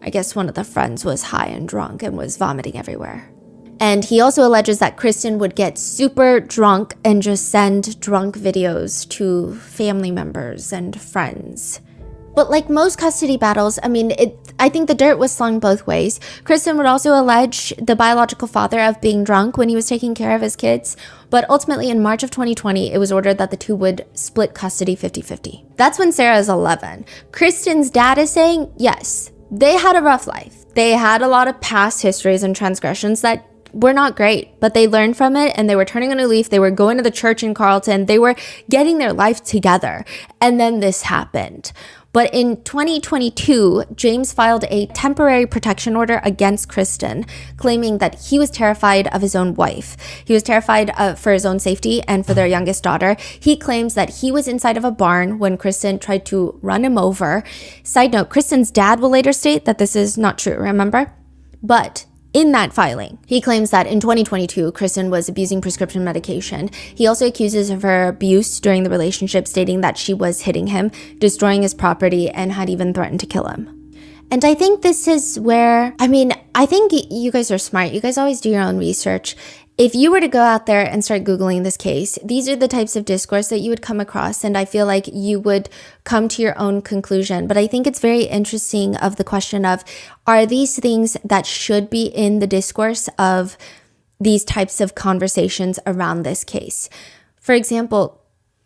I guess one of the friends was high and drunk and was vomiting everywhere. And he also alleges that Kristen would get super drunk and just send drunk videos to family members and friends. But like most custody battles, I think the dirt was slung both ways. Kristen would also allege the biological father of being drunk when he was taking care of his kids. But ultimately, in March of 2020, it was ordered that the two would split custody 50-50. That's when Sarah is 11. Kristen's dad is saying, yes, they had a rough life. They had a lot of past histories and transgressions that were not great, but they learned from it and they were turning a new leaf. They were going to the church in Carlton. They were getting their life together. And then this happened. But in 2022, James filed a temporary protection order against Kristen, claiming that he was terrified of his own wife. He was terrified for his own safety and for their youngest daughter. He claims that he was inside of a barn when Kristen tried to run him over. Side note, Kristen's dad will later state that this is not true, remember? But in that filing, he claims that in 2022, Kristen was abusing prescription medication. He also accuses of her abuse during the relationship, stating that she was hitting him, destroying his property, and had even threatened to kill him. And I think this is where, I think you guys are smart. You guys always do your own research. If you were to go out there and start Googling this case, these are the types of discourse that you would come across, and I feel like you would come to your own conclusion. But I think it's very interesting of the question of, are these things that should be in the discourse of these types of conversations around this case? For example,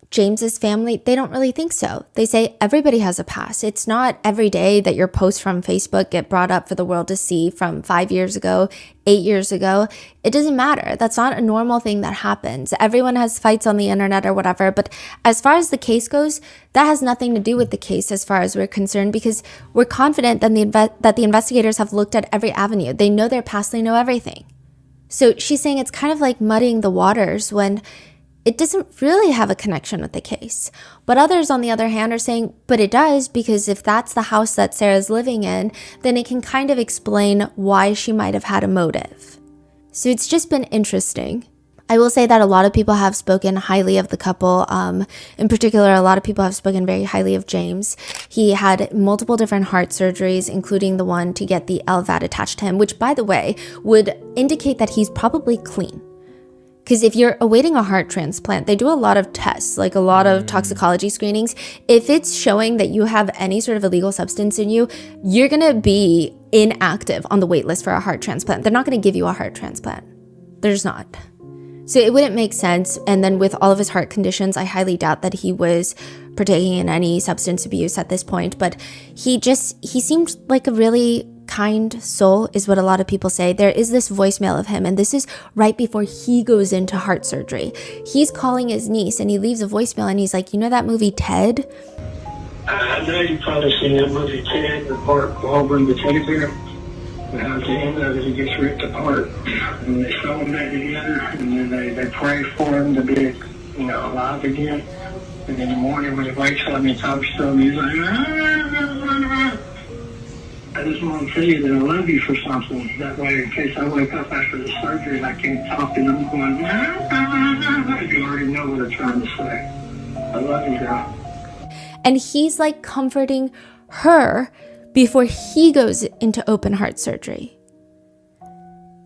James's family, they don't really think so. They say everybody has a past. It's not every day that your posts from Facebook get brought up for the world to see from 5 years ago, 8 years ago. It doesn't matter. That's not a normal thing that happens. Everyone has fights on the internet or whatever. But as far as the case goes, that has nothing to do with the case as far as we're concerned, because we're confident that the investigators have looked at every avenue. They know their past. They know everything. So she's saying it's kind of like muddying the waters when it doesn't really have a connection with the case. But others, on the other hand, are saying, but it does, because if that's the house that Sarah's living in, then it can kind of explain why she might have had a motive. So it's just been interesting. I will say that a lot of people have spoken highly of the couple. In particular, a lot of people have spoken very highly of James. He had multiple different heart surgeries, including the one to get the LVAD attached to him, which, by the way, would indicate that he's probably clean. Because if you're awaiting a heart transplant, they do a lot of tests, like a lot of toxicology screenings. If it's showing that you have any sort of illegal substance in you, you're going to be inactive on the wait list for a heart transplant. They're not going to give you a heart transplant. They're just not. So it wouldn't make sense. And then with all of his heart conditions, I highly doubt that he was partaking in any substance abuse at this point. But he seemed like a really kind soul, is what a lot of people say. There is this voicemail of him, and this is right before he goes into heart surgery. He's calling his niece, and he leaves a voicemail, and he's like, you know that movie Ted? I know you've probably seen that movie Ted with Mark Wahlberg, the teddy bear. At the end of it, he gets ripped apart, and they sew him back together, and then they pray for him to be, alive again. And in the morning when he wakes up and he talks to him, he's like, I just want to tell you that I love you for something. That way, in case I wake up after the surgery and I can't talk and I'm going, you already know what I'm trying to say. I love you, girl. And he's like comforting her before he goes into open heart surgery.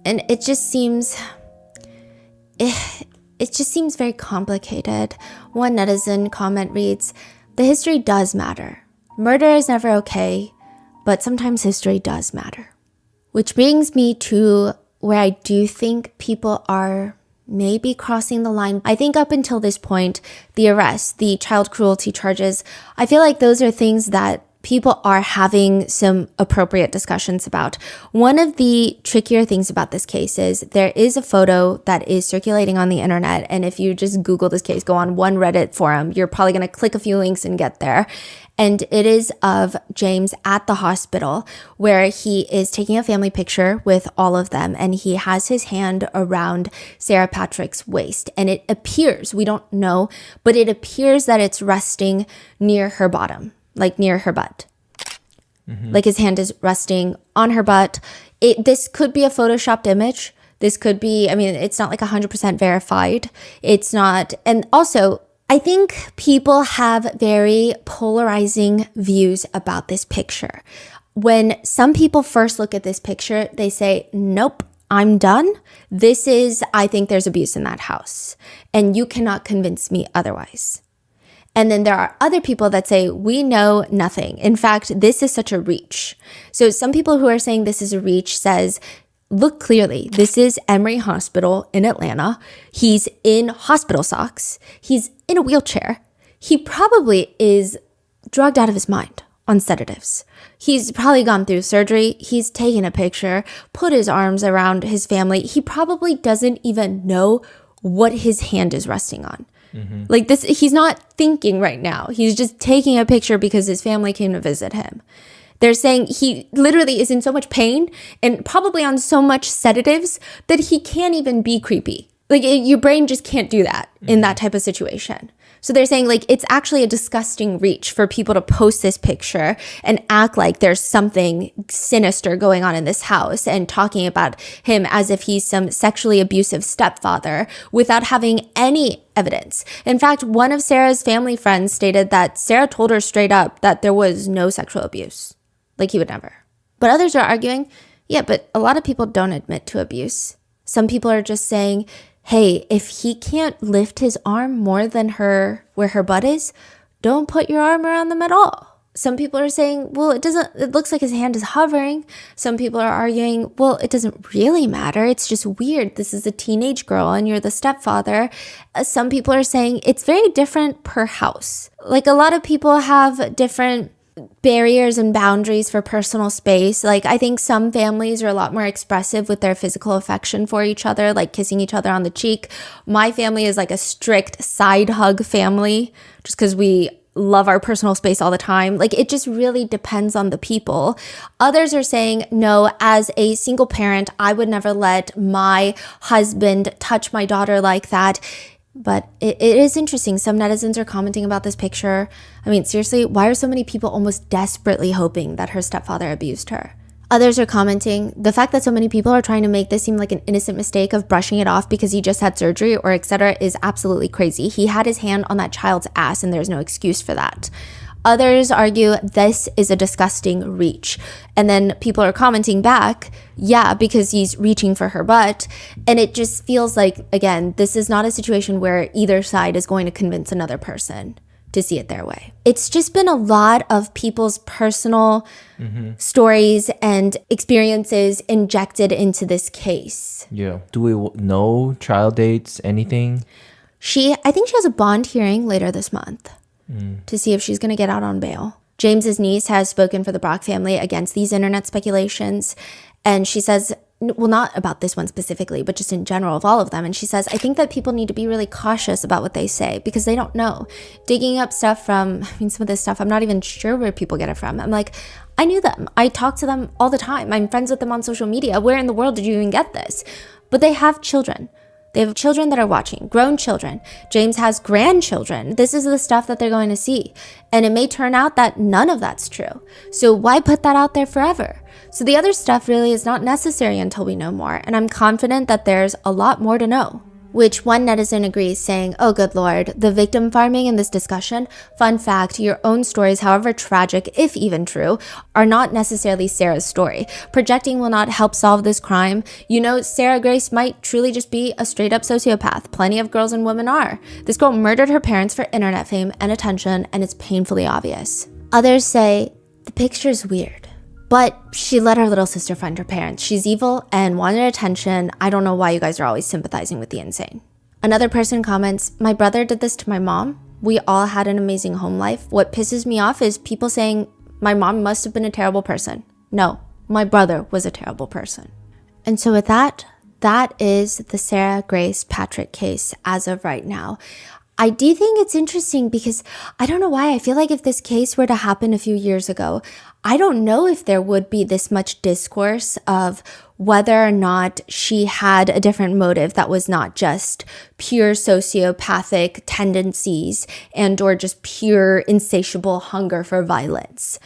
And it just seems very complicated. One netizen comment reads, the history does matter. Murder is never okay, but sometimes history does matter. Which brings me to where I do think people are maybe crossing the line. I think up until this point, the arrest, the child cruelty charges, I feel like those are things that people are having some appropriate discussions about. One of the trickier things about this case is there is a photo that is circulating on the internet. And if you just Google this case, go on one Reddit forum, you're probably going to click a few links and get there. And it is of James at the hospital where he is taking a family picture with all of them. And he has his hand around Sarah Patrick's waist. And it appears, we don't know, but it appears that it's resting near her bottom, like near her butt. Mm-hmm. Like his hand is resting on her butt. This could be a photoshopped image. This could be, it's not like 100% verified. It's not. And also, I think people have very polarizing views about this picture. when some people first look at this picture, they say, nope, I'm done. I think there's abuse in that house, and you cannot convince me otherwise. And then there are other people that say, we know nothing. In fact, this is such a reach. So some people who are saying this is a reach says, look clearly, this is Emory Hospital in Atlanta. He's in hospital socks. He's in a wheelchair. He probably is drugged out of his mind on sedatives. He's probably gone through surgery. He's taken a picture, put his arms around his family. He probably doesn't even know what his hand is resting on. Like this, he's not thinking right now. He's just taking a picture because his family came to visit him. They're saying he literally is in so much pain and probably on so much sedatives that he can't even be creepy. Like your brain just can't do that in that type of situation. So they're saying like it's actually a disgusting reach for people to post this picture and act like there's something sinister going on in this house and talking about him as if he's some sexually abusive stepfather without having any evidence. In fact, one of Sarah's family friends stated that Sarah told her straight up that there was no sexual abuse. Like he would never. But others are arguing, yeah, but a lot of people don't admit to abuse. Some people are just saying, hey, if he can't lift his arm more than where her butt is, don't put your arm around them at all. Some people are saying, well, it looks like his hand is hovering. Some people are arguing, well, it doesn't really matter. It's just weird. This is a teenage girl and you're the stepfather. Some people are saying it's very different per house. Like a lot of people have different barriers and boundaries for personal space. Like I think some families are a lot more expressive with their physical affection for each other, like kissing each other on the cheek. My family is like a strict side hug family just because we love our personal space all the time. Like it just really depends on the people. Others are saying, no, as a single parent, I would never let my husband touch my daughter like that. But it is interesting. Some netizens are commenting about this picture. I mean, seriously, why are so many people almost desperately hoping that her stepfather abused her? Others are commenting, the fact that so many people are trying to make this seem like an innocent mistake of brushing it off because he just had surgery or etc. is absolutely crazy. He had his hand on that child's ass and there's no excuse for that. Others argue this is a disgusting reach. And then people are commenting back, yeah, because he's reaching for her butt. And it just feels like, again, this is not a situation where either side is going to convince another person to see it their way. It's just been a lot of people's personal stories and experiences injected into this case. Yeah. Do we know trial dates, anything? I think she has a bond hearing later this month. To see if she's going to get out on bail. James's niece has spoken for the Brock family against these internet speculations. And she says, well, not about this one specifically, but just in general of all of them. And she says, I think that people need to be really cautious about what they say because they don't know. Digging up stuff from, some of this stuff, I'm not even sure where people get it from. I'm like, I knew them. I talk to them all the time. I'm friends with them on social media. Where in the world did you even get this? But they have children. They have children that are watching, grown children. James has grandchildren. This is the stuff that they're going to see. And it may turn out that none of that's true. So why put that out there forever? So the other stuff really is not necessary until we know more. And I'm confident that there's a lot more to know. Which one netizen agrees, saying, oh good lord, the victim farming in this discussion. Fun fact, your own stories, however tragic, if even true, are not necessarily Sarah's story. Projecting will not help solve this crime. You know, Sarah Grace might truly just be a straight up sociopath. Plenty of girls and women are. This girl murdered her parents for internet fame and attention, and it's painfully obvious. Others say, the picture's weird. But she let her little sister find her parents. She's evil and wanted attention. I don't know why you guys are always sympathizing with the insane. Another person comments, my brother did this to my mom. We all had an amazing home life. What pisses me off is people saying my mom must have been a terrible person. No, my brother was a terrible person. And so with that is the Sarah Grace Patrick case as of right now. I do think it's interesting because I don't know why. I feel like if this case were to happen a few years ago, I don't know if there would be this much discourse of whether or not she had a different motive that was not just pure sociopathic tendencies and or just pure insatiable hunger for violence.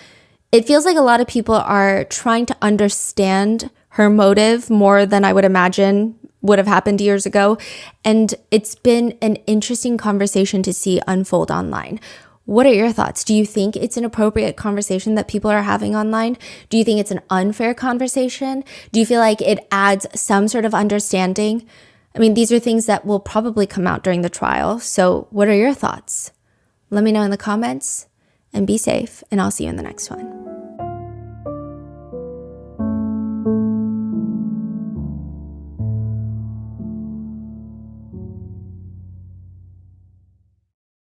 It feels like a lot of people are trying to understand her motive more than I would imagine would have happened years ago. And it's been an interesting conversation to see unfold online. What are your thoughts? Do you think it's an appropriate conversation that people are having online? Do you think it's an unfair conversation? Do you feel like it adds some sort of understanding? I mean, these are things that will probably come out during the trial. So what are your thoughts? Let me know in the comments and be safe, and I'll see you in the next one.